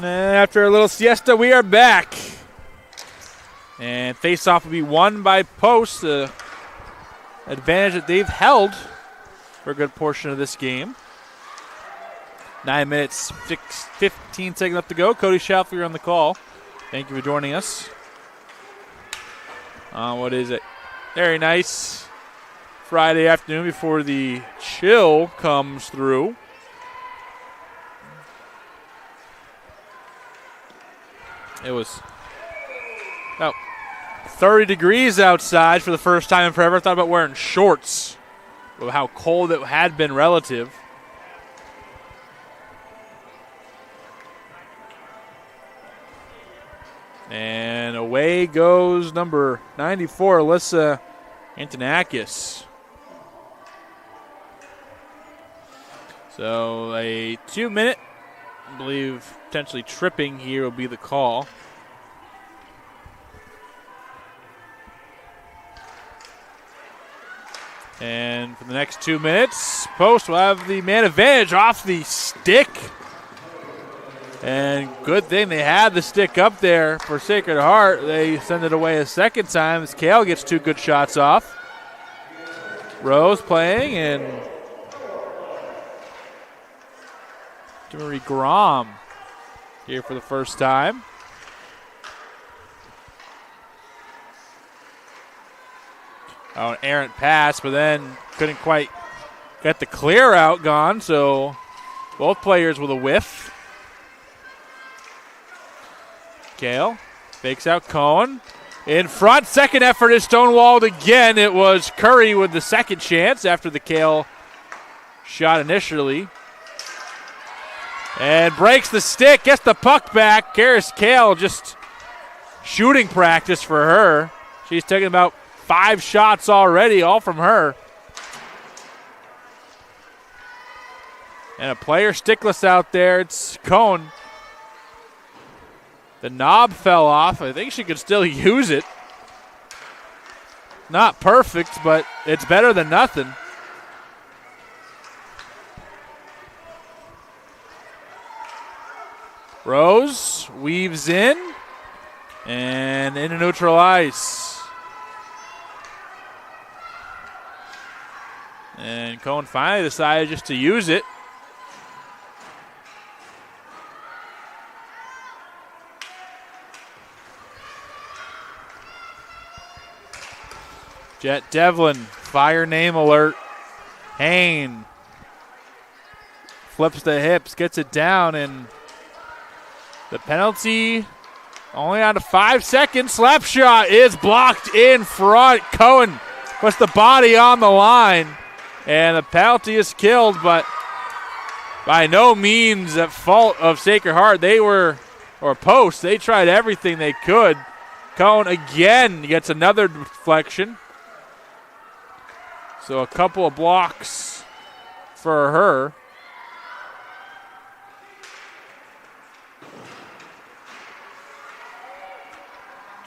And after a little siesta, we are back. And face-off will be won by Post, the advantage that they've held for a good portion of this game. 9 minutes, 15 seconds left to go. Cody Schaffler on the call. Thank you for joining us. What is it? Very nice Friday afternoon before the chill comes through. It was about 30 degrees outside for the first time in forever. I thought about wearing shorts with how cold it had been relative. And away goes number 94, Alyssa Antonakis. So a 2-minute, I believe, potentially tripping here will be the call. And for the next 2 minutes, Post will have the man advantage off the stick. And good thing they had the stick up there for Sacred Heart. They send it away a second time as Kale gets 2 good shots off. Rose playing, and Marie Grom here for the first time. Oh, an errant pass, but then couldn't quite get the clear out gone, so both players with a whiff. Gale fakes out Cohen. in front. Second effort is stonewalled again. It was Curry with the second chance after the Kale shot initially. And breaks the stick, gets the puck back. Karis Kale just shooting practice for her. She's taken about 5 shots already, all from her. And a player stickless out there. It's Cohn. The knob fell off. I think she could still use it. Not perfect, but it's better than nothing. Rose weaves in and into neutral ice. And Cohen finally decided just to use it. Jet Devlin, fire name alert. Hain flips the hips, gets it down, and the penalty only on to 5 seconds. Slap shot is blocked in front. Cohen puts the body on the line, and the penalty is killed, but by no means at fault of Sacred Heart. They tried everything they could. Cohen again gets another deflection. So a couple of blocks for her.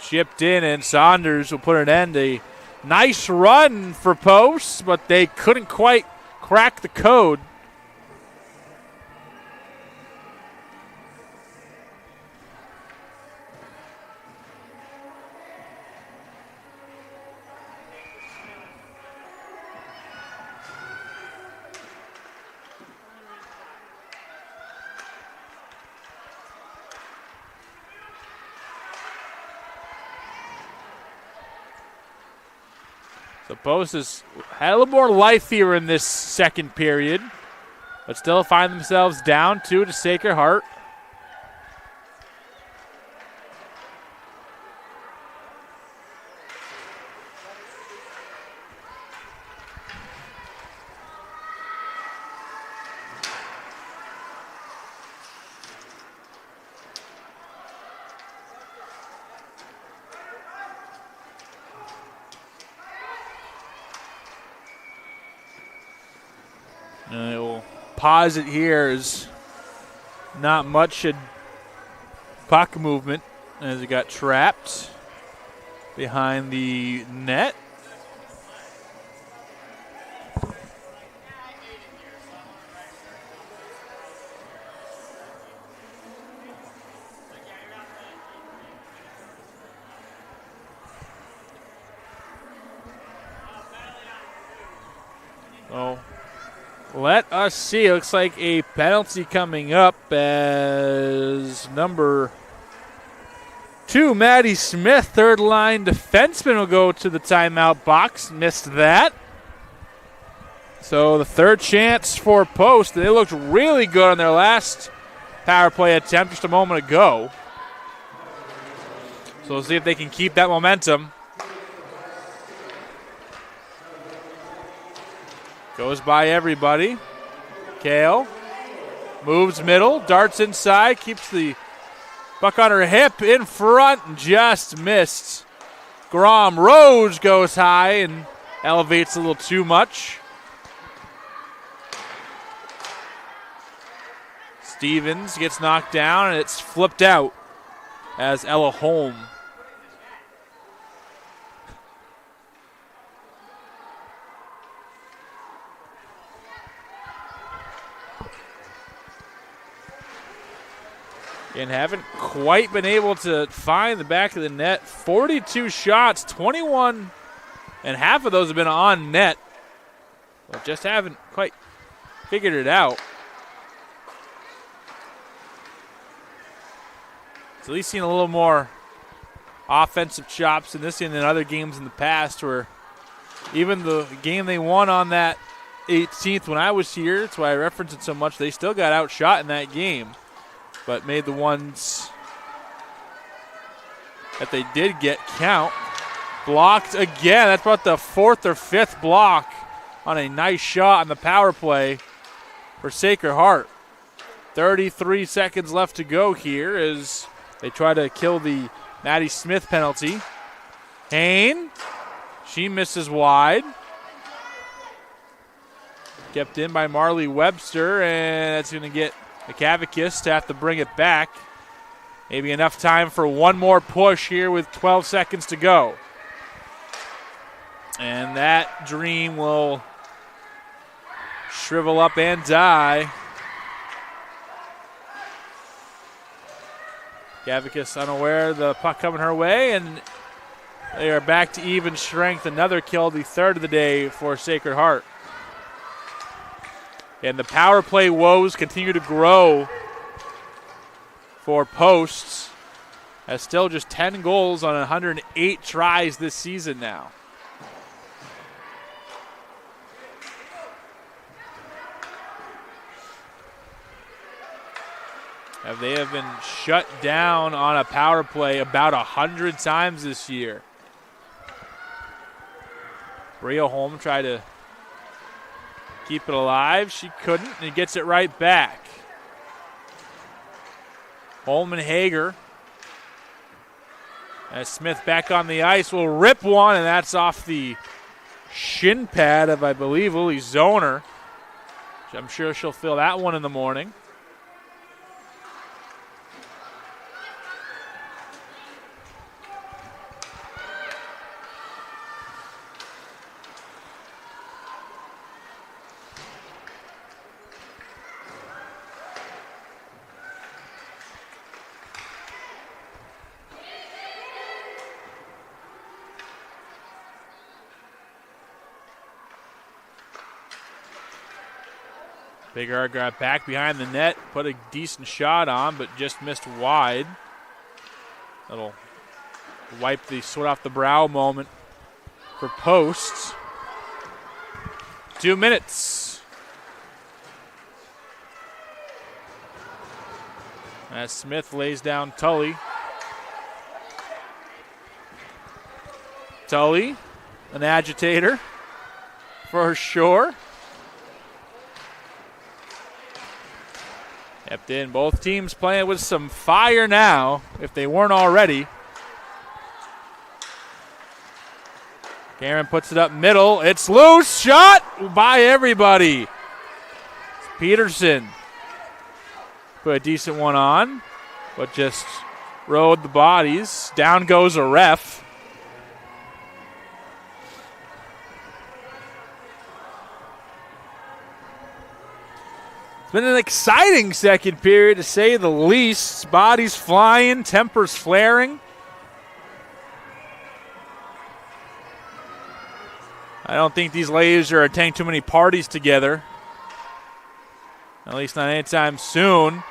Chipped in, and Saunders will put an end. A nice run for Post, but they couldn't quite crack the code. So Post has had a little more life here in this second period, but still find themselves down 2 to Sacred Heart. And it will pause it here as not much puck movement as it got trapped behind the net. Oh. Let us see. It looks like a penalty coming up as number 2, Maddie Smith, third line defenseman, will go to the timeout box. Missed that. So the third chance for Post. They looked really good on their last power play attempt just a moment ago. So we'll see if they can keep that momentum. Goes by everybody. Kale moves middle, darts inside, keeps the puck on her hip in front, and just missed. Grom. Rose goes high and elevates a little too much. Stevens gets knocked down, and it's flipped out as Ella Holm. And haven't quite been able to find the back of the net. 42 shots, 21 and half of those have been on net. But just haven't quite figured it out. It's at least seen a little more offensive chops in this game than other games in the past, where even the game they won on that 18th when I was here, that's why I reference it so much, they still got outshot in that game. But made the ones that they did get count. Blocked again. That's about the fourth or fifth block on a nice shot on the power play for Sacred Heart. 33 seconds left to go here as they try to kill the Maddie Smith penalty. Hain, she misses wide. Kept in by Marley Webster, and that's going to get the Cavicus to have to bring it back. Maybe enough time for one more push here with 12 seconds to go. And that dream will shrivel up and die. Cavicus unaware of the puck coming her way, and they are back to even strength. Another kill, the third of the day for Sacred Heart. And the power play woes continue to grow for Posts. Has still just 10 goals on 108 tries this season now. They have been shut down on a power play about 100 times this year. Bria Holm tried to keep it alive. She couldn't, and he gets it right back. Holman Hager. As Smith back on the ice will rip one, and that's off the shin pad of, I believe, Lily Zoner. I'm sure she'll feel that one in the morning. Bigger got back behind the net, put a decent shot on, but just missed wide. That'll wipe the sweat off the brow moment for Posts. 2 minutes. As Smith lays down Tully. Tully, an agitator for sure. Kept in. Both teams playing with some fire now, if they weren't already. Cameron puts it up middle. It's loose. Shot by everybody. Peterson put a decent one on, but just rode the bodies. Down goes a ref. It's been an exciting second period, to say the least. Bodies flying, tempers flaring. I don't think these ladies are attending too many parties together. At least not anytime soon.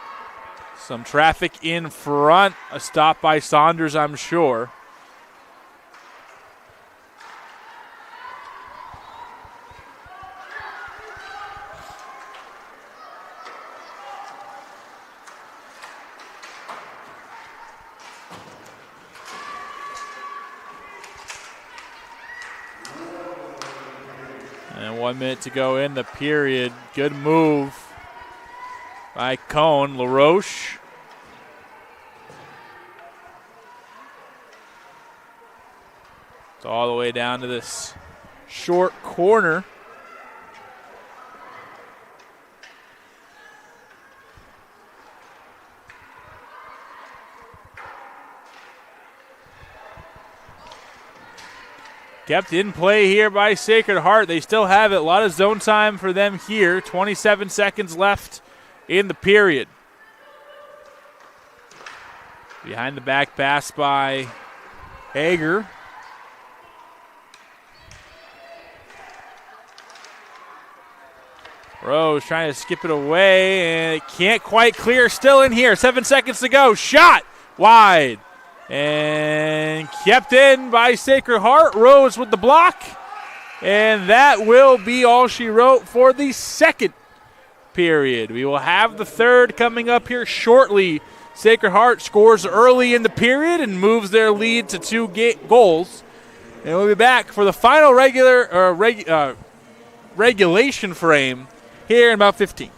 Some traffic in front. A stop by Saunders, I'm sure. And 1 minute to go in the period. Good move by Cone. LaRoche. It's all the way down to this short corner. Kept in play here by Sacred Heart. They still have it. A lot of zone time for them here. 27 seconds left in the period. Behind the back pass by Hager. Rose trying to skip it away, and it can't quite clear. Still in here. 7 seconds to go. Shot wide. And kept in by Sacred Heart. Rose with the block. And that will be all she wrote for the second period. We will have the third coming up here shortly Sacred Heart scores early in the period and moves their lead to 2 goals. And we'll be back for the final regulation frame here in about 15.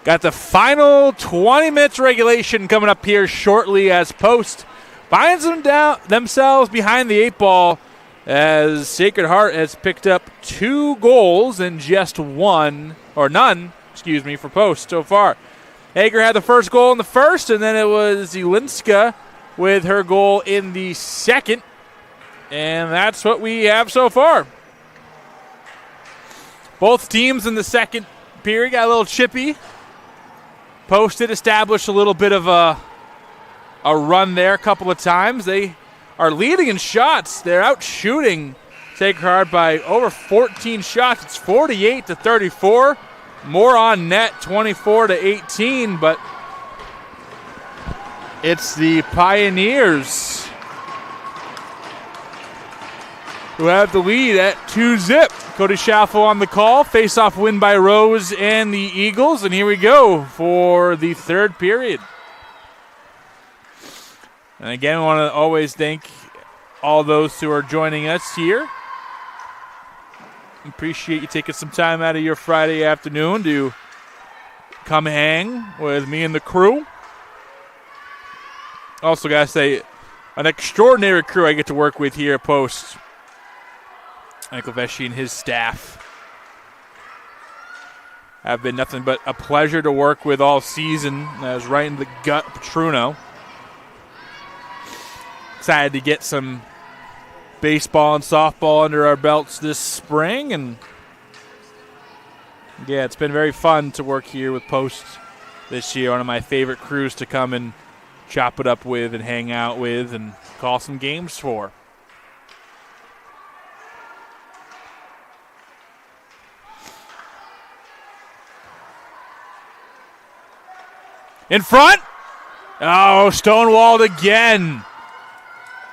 Got the final 20 minutes regulation coming up here shortly as Post finds themselves behind the 8 ball as Sacred Heart has picked up 2 goals and just none for Post so far. Hager had the first goal in the first, and then it was Zielinska with her goal in the second. And that's what we have so far. Both teams in the second period got a little chippy. Post did establish a little bit of a run there a couple of times. They are leading in shots. They're out shooting Sacred Heart by over 14 shots. It's 48-34. More on net, 24-18, but it's the Pioneers who have the lead at 2-0. Cody Schaffel on the call. Face-off win by Rose and the Eagles, and here we go for the third period. And again, we want to always thank all those who are joining us here. Appreciate you taking some time out of your Friday afternoon to come hang with me and the crew. Also, got to say, an extraordinary crew I get to work with here at Post. Michael Vesci and his staff have been nothing but a pleasure to work with all season. That was right in the gut of Petruno. Excited to get some baseball and softball under our belts this spring, and yeah, it's been very fun to work here with Post this year. One of my favorite crews to come and chop it up with and hang out with and call some games for. In front. Oh, stonewalled again.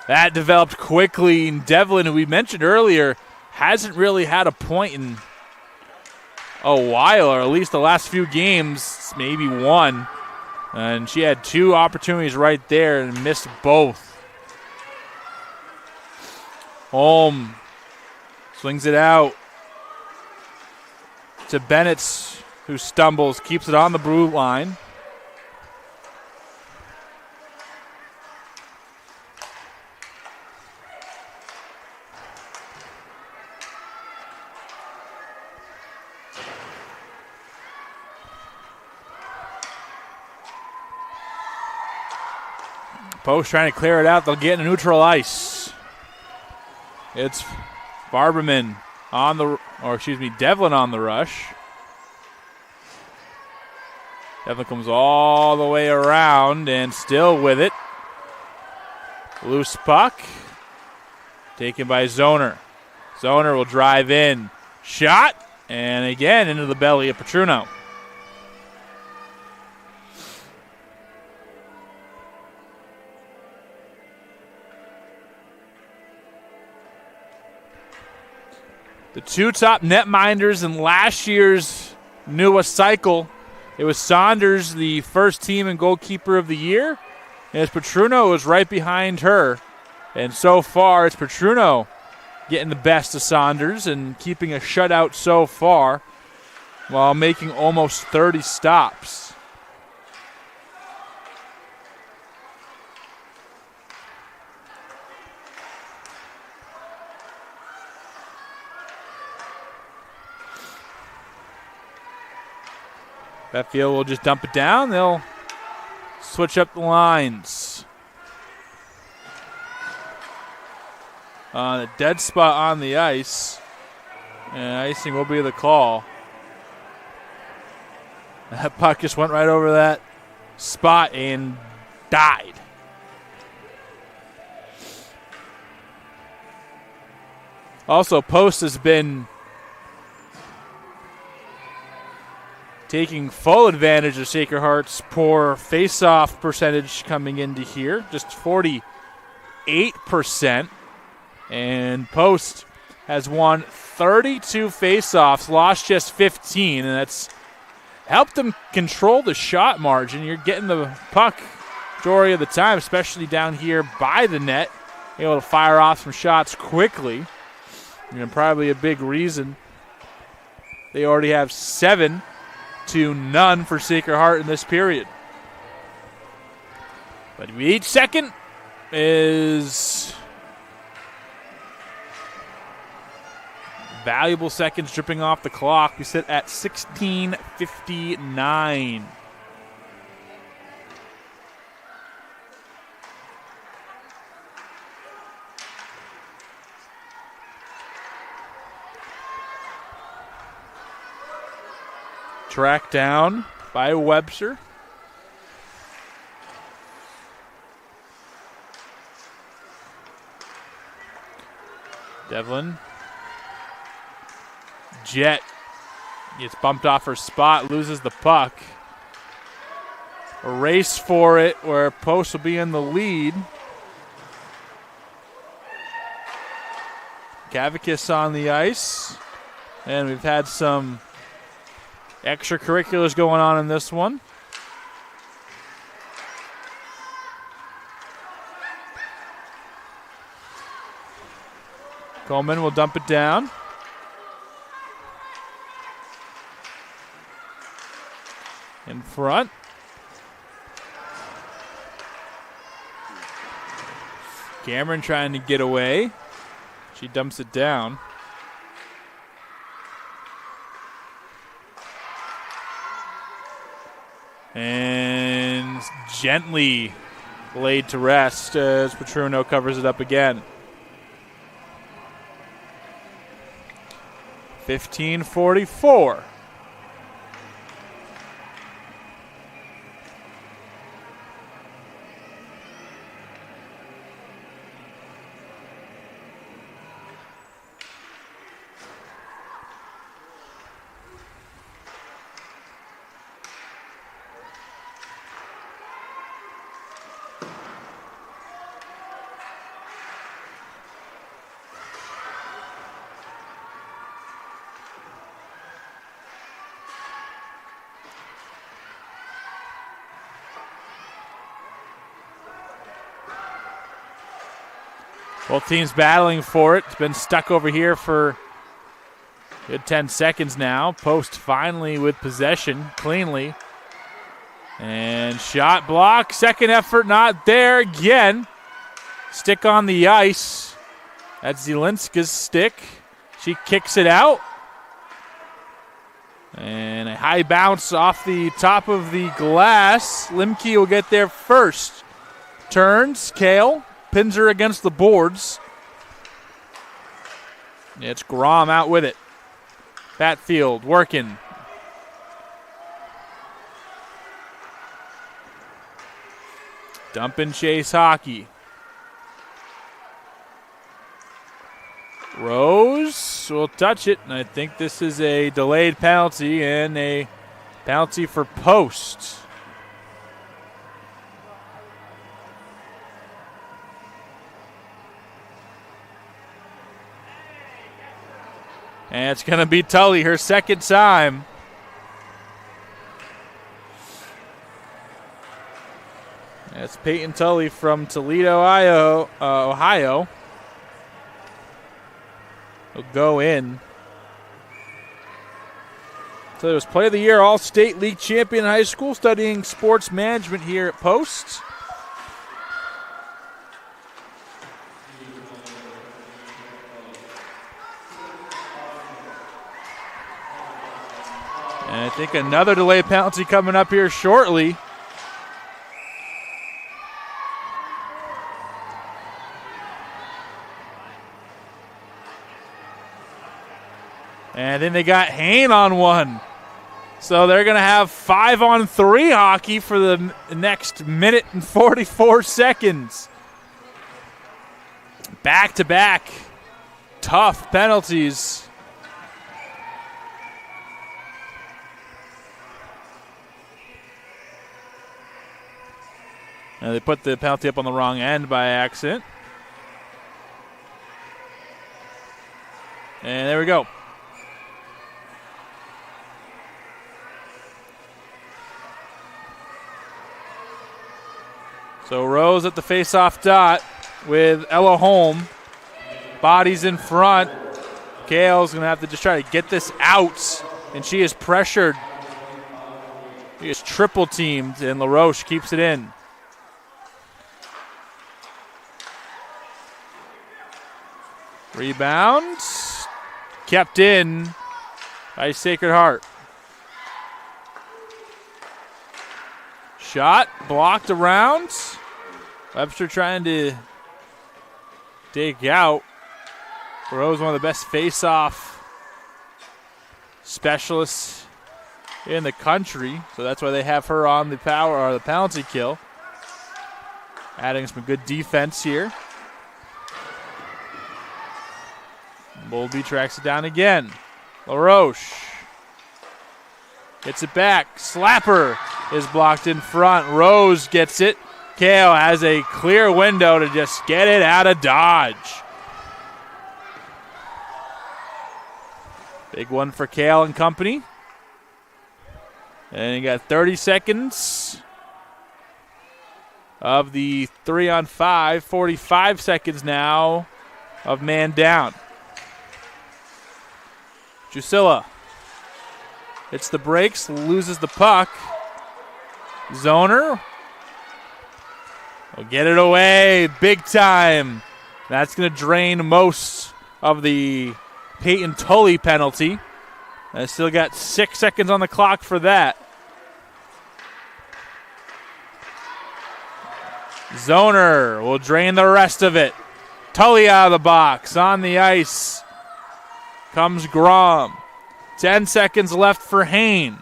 That developed quickly. And Devlin, who we mentioned earlier, hasn't really had a point in a while, or at least the last few games, maybe one. And she had 2 opportunities right there and missed both. Holm swings it out to Bennett, who stumbles, keeps it on the blue line. Post trying to clear it out. They'll get into neutral ice. It's Barberman Devlin on the rush. Devlin comes all the way around and still with it. Loose puck. Taken by Zoner. Zoner will drive in. Shot. And again into the belly of Petruno. The 2 top netminders in last year's newest cycle. It was Saunders, the first team and goalkeeper of the year. And it's Petruno was right behind her. And so far, it's Petruno getting the best of Saunders and keeping a shutout so far while making almost 30 stops. That field will just dump it down. They'll switch up the lines. A dead spot on the ice. And icing will be the call. That puck just went right over that spot and died. Also, Post has been taking full advantage of Sacred Heart's poor face-off percentage coming into here, just 48%. And Post has won 32 face-offs, lost just 15, and that's helped them control the shot margin. You're getting the puck majority of the time, especially down here by the net, able to fire off some shots quickly. And probably a big reason they already have 7 to none for Sacred Heart in this period. But each second is valuable seconds dripping off the clock. We sit at 16:59. Tracked down by Webster. Devlin. Jet gets bumped off her spot, loses the puck. A race for it where Post will be in the lead. Kavakis on the ice. And we've had some extracurriculars going on in this one. Coleman will dump it down. In front. Cameron trying to get away. She dumps it down. And gently laid to rest as Petruno covers it up again. 15:44. Both teams battling for it. It's been stuck over here for a good 10 seconds now. Post finally with possession cleanly. And shot block. Second effort not there again. Stick on the ice. That's Zielinska's stick. She kicks it out. And a high bounce off the top of the glass. Limke will get there first. Turns. Kale. Pins her against the boards. It's Grom out with it. Batfield working. Dump and chase hockey. Rose will touch it, and I think this is a delayed penalty and a penalty for Post. And it's going to be Tully, her second time. That's Peyton Tully from Toledo, Ohio. Will go in. So it was Player of the Year, All-State League champion in high school, studying sports management here at Post. And I think another delayed penalty coming up here shortly. And then they got Hain on one. So they're going to have 5-on-3 hockey for the next minute and 44 seconds. Back-to-back tough penalties. They put the penalty up on the wrong end by accident. And there we go. So Rose at the face-off dot with Ella Holm. Bodies in front. Kale's going to have to just try to get this out. And she is pressured He is triple teamed, and LaRoche keeps it in. Rebound. Kept in by Sacred Heart. Shot blocked around. Webster trying to dig out. Rose, one of the best face-off specialists in the country, so that's why they have her on the power or the penalty kill. Adding some good defense here. Bowlby tracks it down again. LaRoche gets it back. Slapper is blocked in front. Rose gets it. Kale has a clear window to just get it out of Dodge. Big one for Kale and company. And you got 30 seconds of the 3-on-5. 45 seconds now of man down. Drusilla hits the brakes, loses the puck. Zoner will get it away big time. That's going to drain most of the Peyton Tully penalty. I still got 6 seconds on the clock for that. Zoner will drain the rest of it. Tully out of the box. On the ice comes Grom. 10 seconds left for Hain.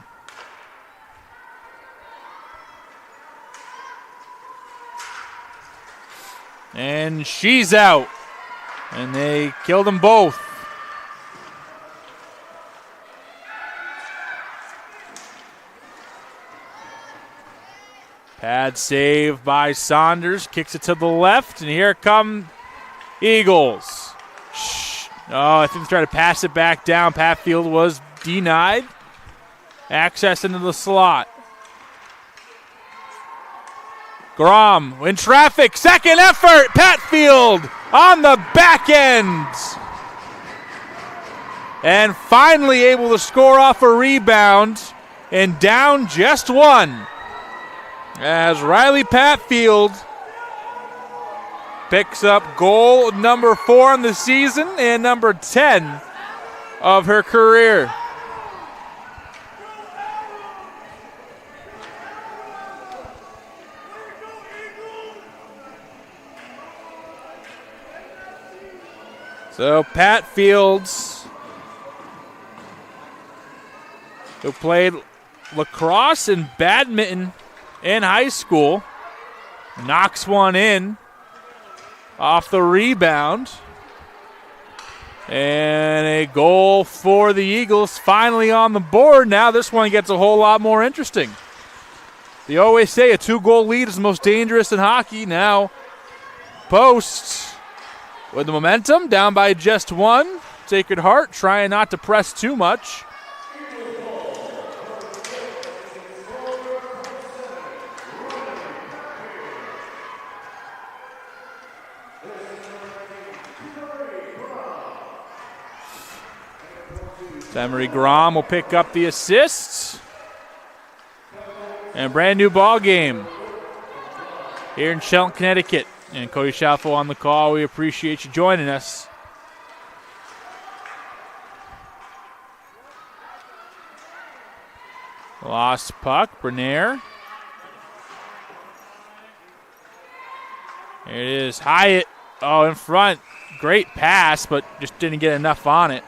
And she's out. And they killed them both. Pad save by Saunders. Kicks it to the left. And here come Eagles. Oh, I think they tried to pass it back down. Patfield was denied. Access into the slot. Grom in traffic. Second effort. Patfield on the back end. And finally able to score off a rebound. And down just one. As Riley Patfield picks up goal number 4 on the season and number 10 of her career. So Pat Fields, who played lacrosse and badminton in high school, knocks one in off the rebound. And a goal for the Eagles finally on the board. Now this one gets a whole lot more interesting. They always say a 2-goal lead is the most dangerous in hockey. Now Post with the momentum, down by just one. Sacred Heart trying not to press too much. Emery Grom will pick up the assists. And a brand new ball game here in Shelton, Connecticut. And Cody Schaffel on the call. We appreciate you joining us. Lost puck, Bernier. It is Hyatt. Oh, in front. Great pass, but just didn't get enough on it.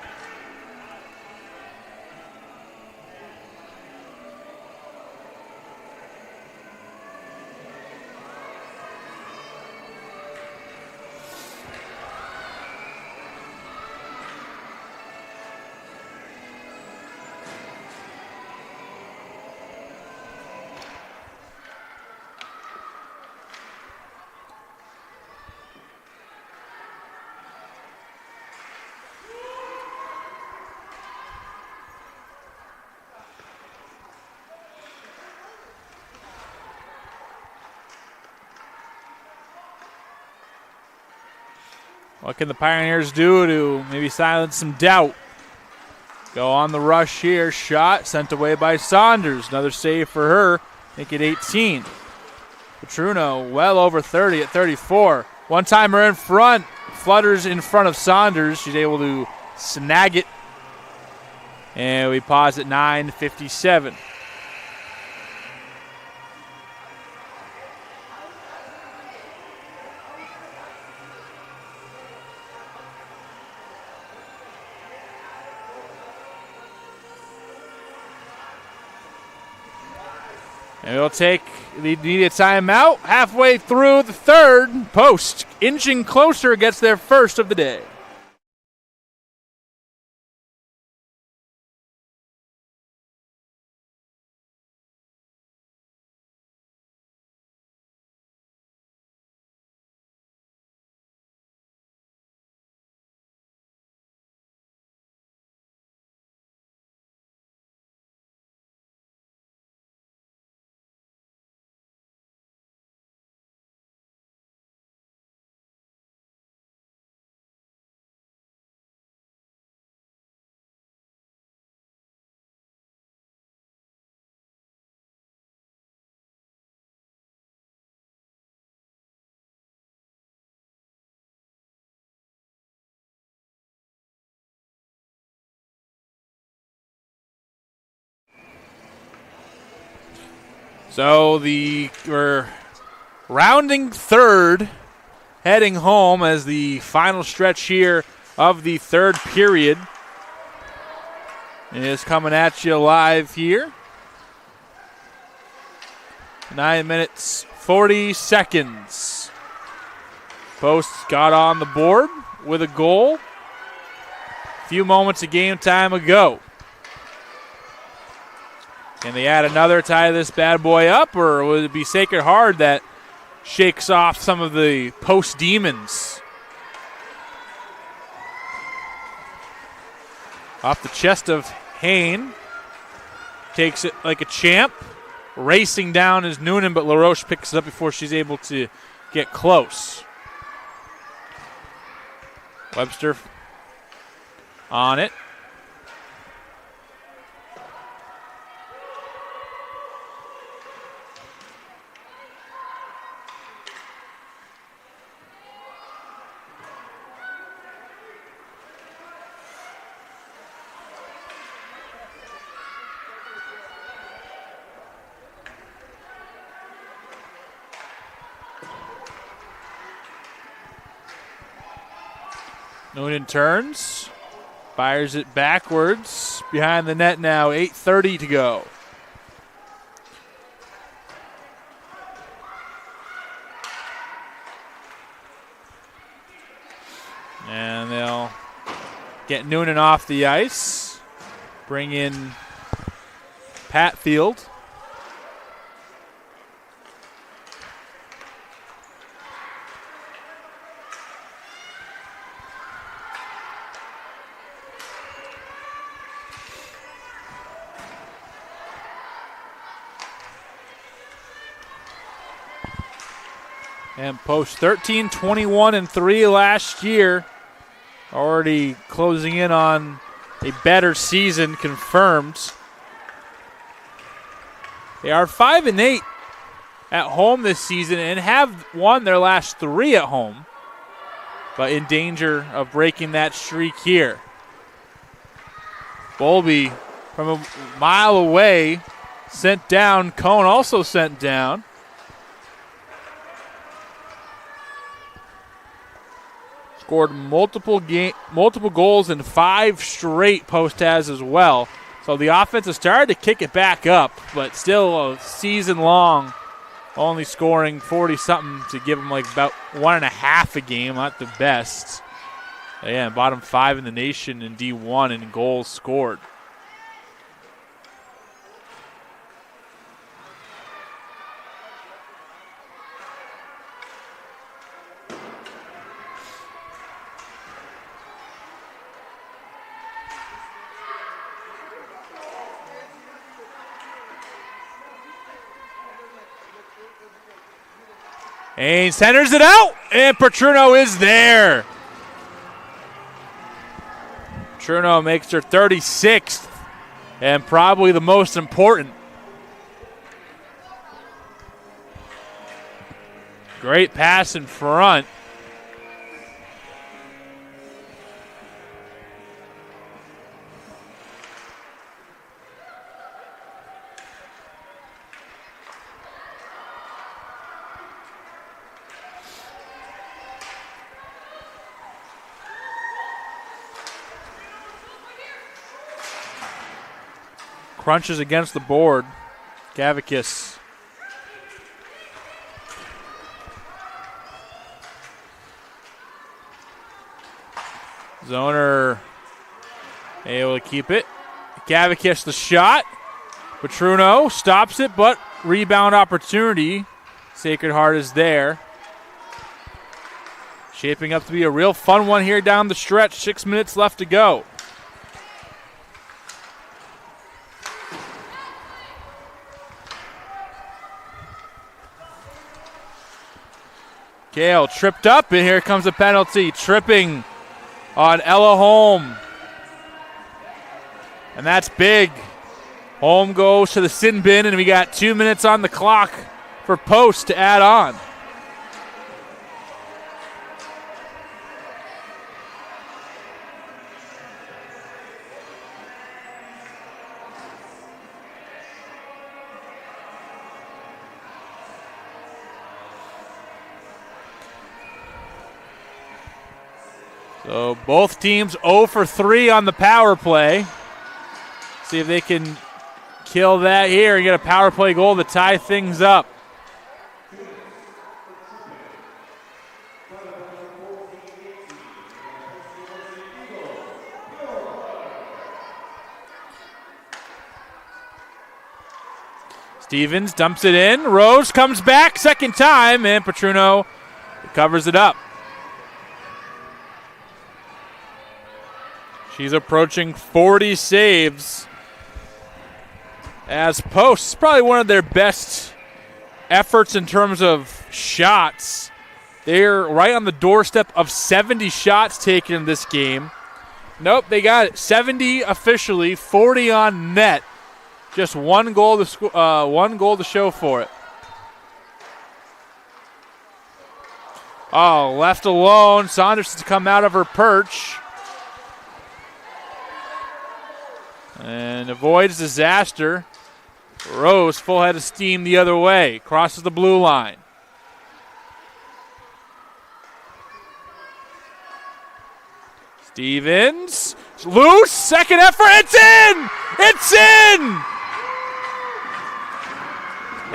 What can the Pioneers do to maybe silence some doubt? Go on the rush here. Shot sent away by Saunders. Another save for her. Make it 18. Petruno well over 30 at 34. One-timer in front. Flutters in front of Saunders. She's able to snag it. And we pause at 9:57. And we'll take the immediate timeout halfway through the third. Post inching closer, gets their first of the day. So we're rounding third, heading home as the final stretch here of the third period is coming at you live here. 9 minutes, 40 seconds. Post got on the board with a goal a few moments of game time ago. Can they add another, tie this bad boy up, or will it be Sacred Heart that shakes off some of the post demons? Off the chest of Hain. Takes it like a champ. Racing down is Noonan, but LaRoche picks it up before she's able to get close. Webster on it. Noonan turns, fires it backwards, behind the net now, 8:30 to go. And they'll get Noonan off the ice, bring in Patfield. And Post 13, 21-3 last year. Already closing in on a better season confirmed. They are 5-8 at home this season and have won their last 3 at home, but in danger of breaking that streak here. Bowlby from a mile away sent down. Cone also sent down. Scored multiple goals in 5 straight. Post has as well. So the offense has started to kick it back up, but still a season long, only scoring 40-something to give them like about 1.5 a game, not the best. Yeah, bottom 5 in the nation in D1 in goals scored. And centers it out, and Petruno is there. Petruno makes her 36th, and probably the most important. Great pass in front. Crunches against the board. Gavakis. Zoner able to keep it. Gavakis the shot. Petruno stops it, but rebound opportunity. Sacred Heart is there. Shaping up to be a real fun one here down the stretch. 6 minutes left to go. Gale tripped up, and here comes a penalty. Tripping on Ella Holm. And that's big. Holm goes to the sin bin, and we got 2 minutes on the clock for Post to add on. So both teams 0 for 3 on the power play. See if they can kill that here and get a power play goal to tie things up. Stevens dumps it in. Rose comes back second time, and Petruno covers it up. She's approaching 40 saves as Post. It's probably one of their best efforts in terms of shots. They're right on the doorstep of 70 shots taken in this game. Nope, they got it. 70 officially, 40 on net. Just one goal to show for it. Oh, left alone. Saunders has come out of her perch. And avoids disaster. Rose, full head of steam the other way. Crosses the blue line. Stevens. Loose. Second effort. It's in! It's in!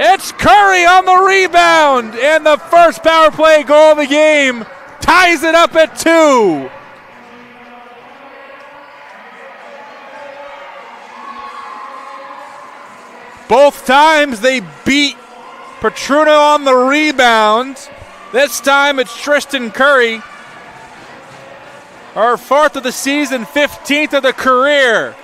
It's Curry on the rebound. And the first power play goal of the game ties it up at 2. Both times they beat Petruno on the rebound. This time it's Tristan Curry. Her 4th of the season, 15th of the career.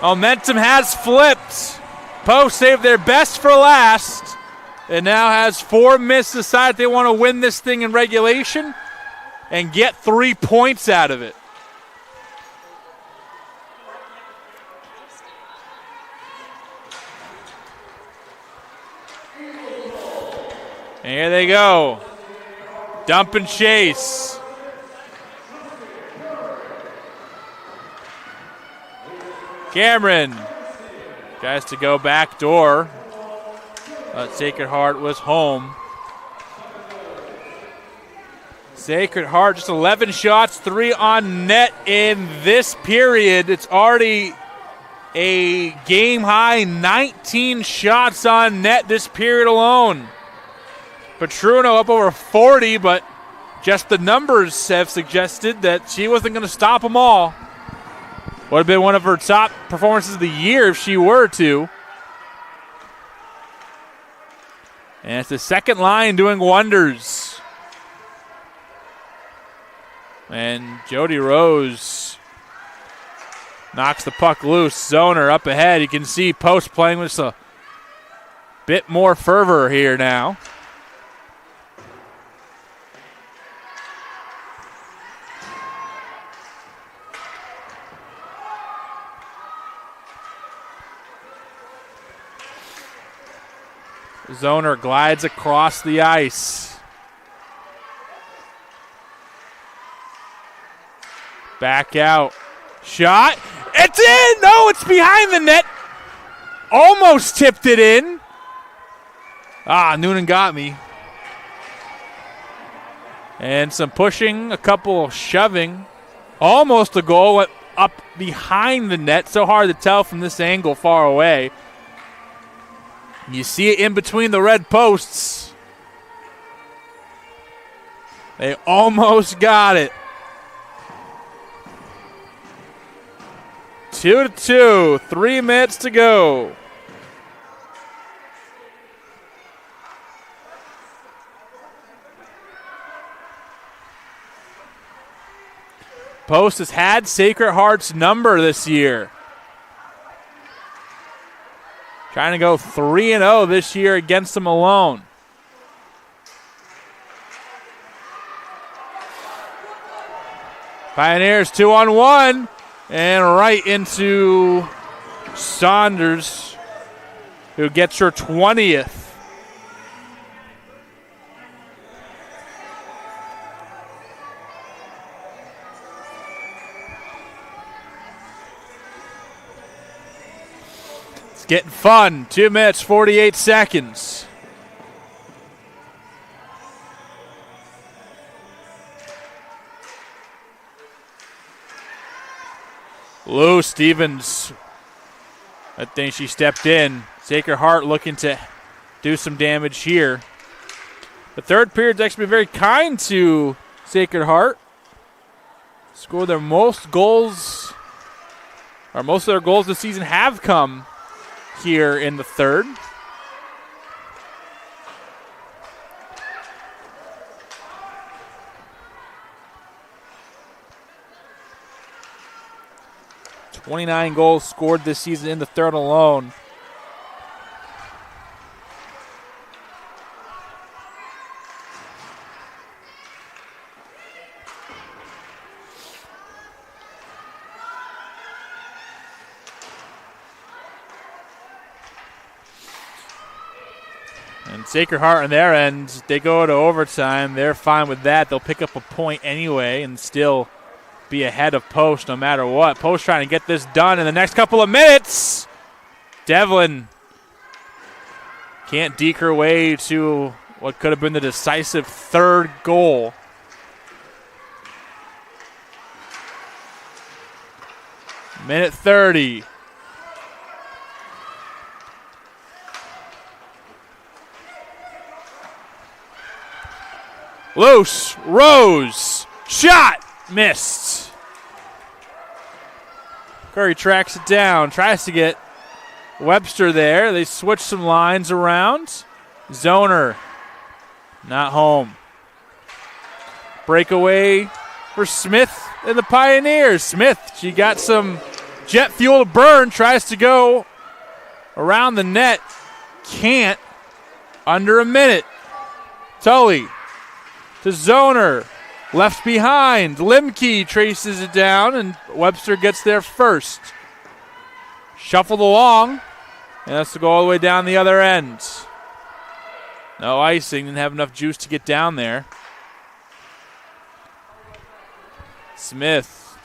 Momentum has flipped. Post saved their best for last and now has 4 minutes to decide if they want to win this thing in regulation and get 3 points out of it. And here they go. Dump and chase. Cameron tries to go back door. Sacred Heart was home. Sacred Heart just 11 shots, 3 on net in this period. It's already a game high 19 shots on net this period alone. Petruno up over 40, but just the numbers have suggested that she wasn't going to stop them all. Would have been one of her top performances of the year if she were to. And it's the second line doing wonders. And Jody Rose Knocks the puck loose. Zoner up ahead. You can see Post playing with a bit more fervor here now. Zoner glides across the ice. Back out. Shot. It's in! No, it's behind the net. Almost tipped it in. Noonan got me. And some pushing, a couple shoving. Almost a goal. Went up behind the net. So hard to tell from this angle far away. You see it in between the red posts. They almost got it. 2-2, 3 minutes to go. Post has had Sacred Heart's number this year. Trying to go 3-0 this year against them alone. Pioneers 2-on-1 and right into Saunders, who gets her 20th. It's getting fun. 2 minutes, 48 seconds. Lou Stevens, I think she stepped in. Sacred Heart looking to do some damage here. The third period's actually been very kind to Sacred Heart. Scored their most goals, or most of their goals this season have come here in the third. $29 goals scored this season in the third alone. And Sacred Heart on their end, they go to overtime. They're fine with that. They'll pick up a point anyway and still be ahead of Post no matter what. Post trying to get this done in the next couple of minutes. Devlin can't deke her way to what could have been the decisive third goal. Minute 30. Loose, Rose, shot, missed. Curry tracks it down, tries to get Webster there. They switch some lines around. Zoner, not home. Breakaway for Smith and the Pioneers. Smith, she got some jet fuel to burn, tries to go around the net. Can't. Under a minute. Tully to Zoner. Left behind. Limke traces it down, and Webster gets there first. Shuffled along, and has to go all the way down the other end. No icing, didn't have enough juice to get down there. Smith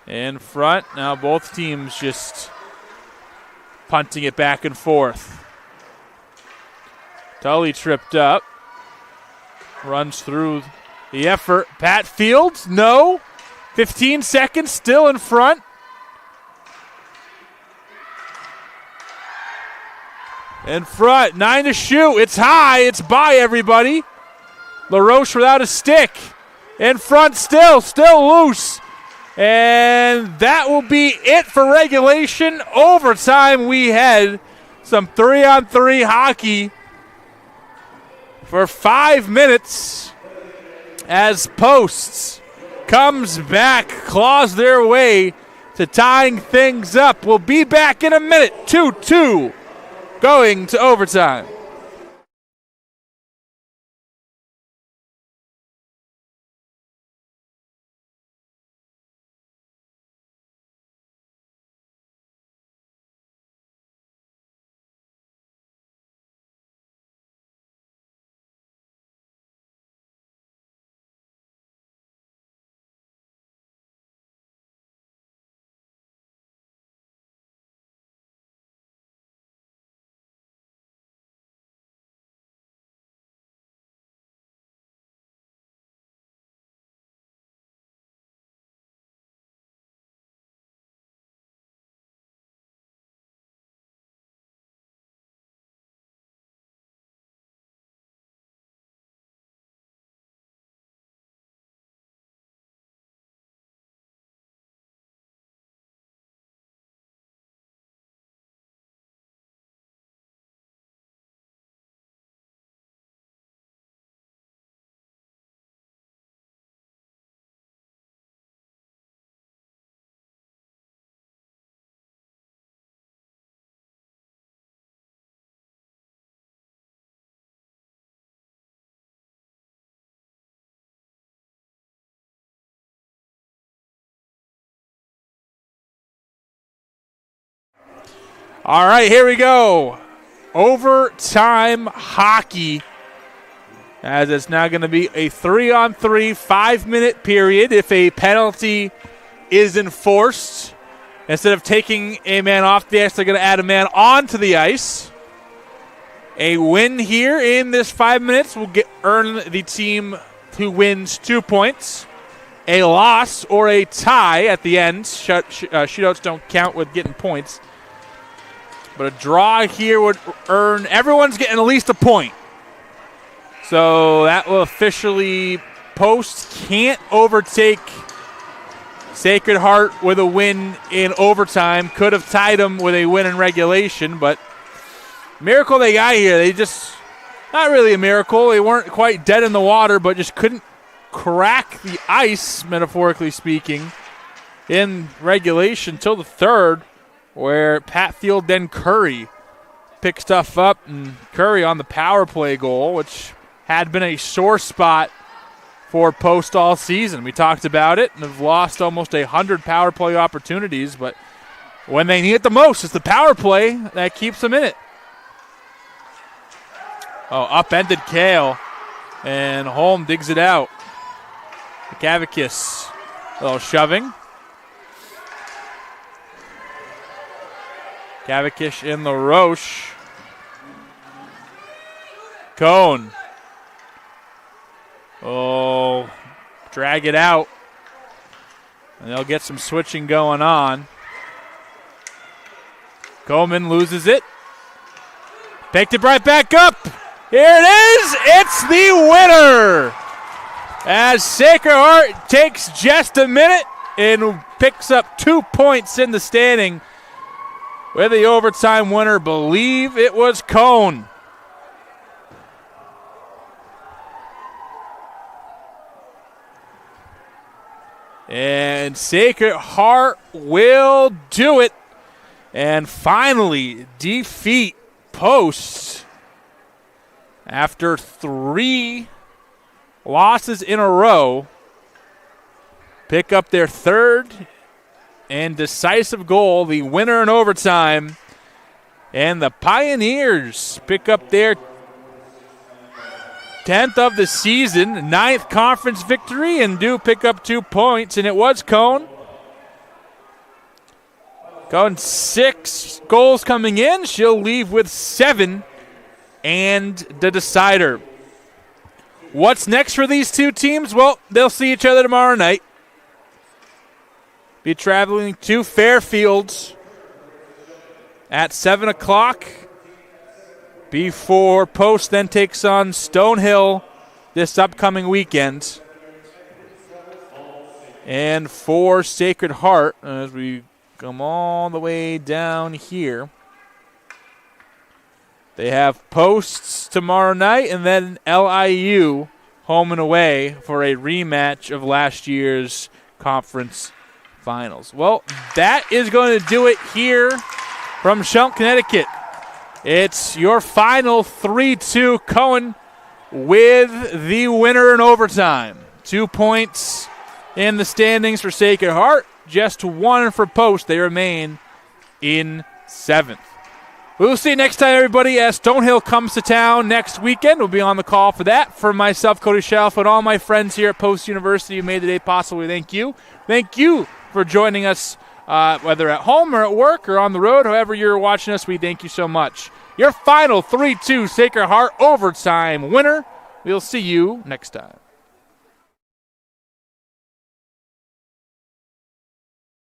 in front. Now both teams just punting it back and forth. Tully tripped up. Runs through the effort. Pat Fields, no. 15 seconds, still in front. In front, 9 to shoot. It's high, it's by everybody. LaRoche without a stick. In front still loose. And that will be it for regulation. Overtime, we had some 3-on-3 hockey for 5 minutes as Posts comes back, claws their way to tying things up. We'll be back in a minute. 2-2 going to overtime. All right, here we go. Overtime hockey, as it's now going to be a 3-on-3 5-minute period. If a penalty is enforced, instead of taking a man off the ice, they're going to add a man onto the ice. A win here in this 5 minutes will earn the team who wins 2 points. A loss or a tie at the end. Shootouts don't count with getting points. But a draw here would earn, everyone's getting at least a point. So that will officially, Post can't overtake Sacred Heart with a win in overtime. Could have tied them with a win in regulation, but miracle they got here. They just, not really a miracle. They weren't quite dead in the water, but just couldn't crack the ice, metaphorically speaking, in regulation till the third, where Patfield then Curry picked stuff up, and Curry on the power play goal, which had been a sore spot for Post all season. We talked about it and have lost almost 100 power play opportunities, but when they need it the most, it's the power play that keeps them in it. Oh, upended Kale, and Holm digs it out. Kavakis, a little shoving. Kavakish in the Roche. Cone. Oh, drag it out. And they'll get some switching going on. Coleman loses it. Picked it right back up. Here it is. It's the winner. As Sacred Heart takes just a minute and picks up 2 points in the standing. With the overtime winner, believe it was Cone. And Sacred Heart will do it and finally defeat Post after 3 losses in a row. Pick up their third and decisive goal, the winner in overtime. And the Pioneers pick up their 10th of the season, 9th conference victory, and do pick up 2 points. And it was Cone. Cone 6 goals coming in. She'll leave with 7 and the decider. What's next for these two teams? Well, they'll see each other tomorrow night. Be traveling to Fairfields at 7 o'clock before Post then takes on Stonehill this upcoming weekend. And for Sacred Heart, as we come all the way down here, they have Posts tomorrow night and then LIU home and away for a rematch of last year's conference finals. Well, that is going to do it here from Shelton, Connecticut. It's your final 3-2 Cohen with the winner in overtime. 2 points in the standings for Sacred Heart, just 1 for Post. They remain in 7th. We'll see you next time, everybody, as Stonehill comes to town next weekend. We'll be on the call for that. For myself, Cody Shelf, and all my friends here at Post University who made the day possible, we thank you. Thank you for joining us, whether at home or at work or on the road. However you're watching us, we thank you so much. Your final 3-2 Sacred Heart overtime winner. We'll see you next time.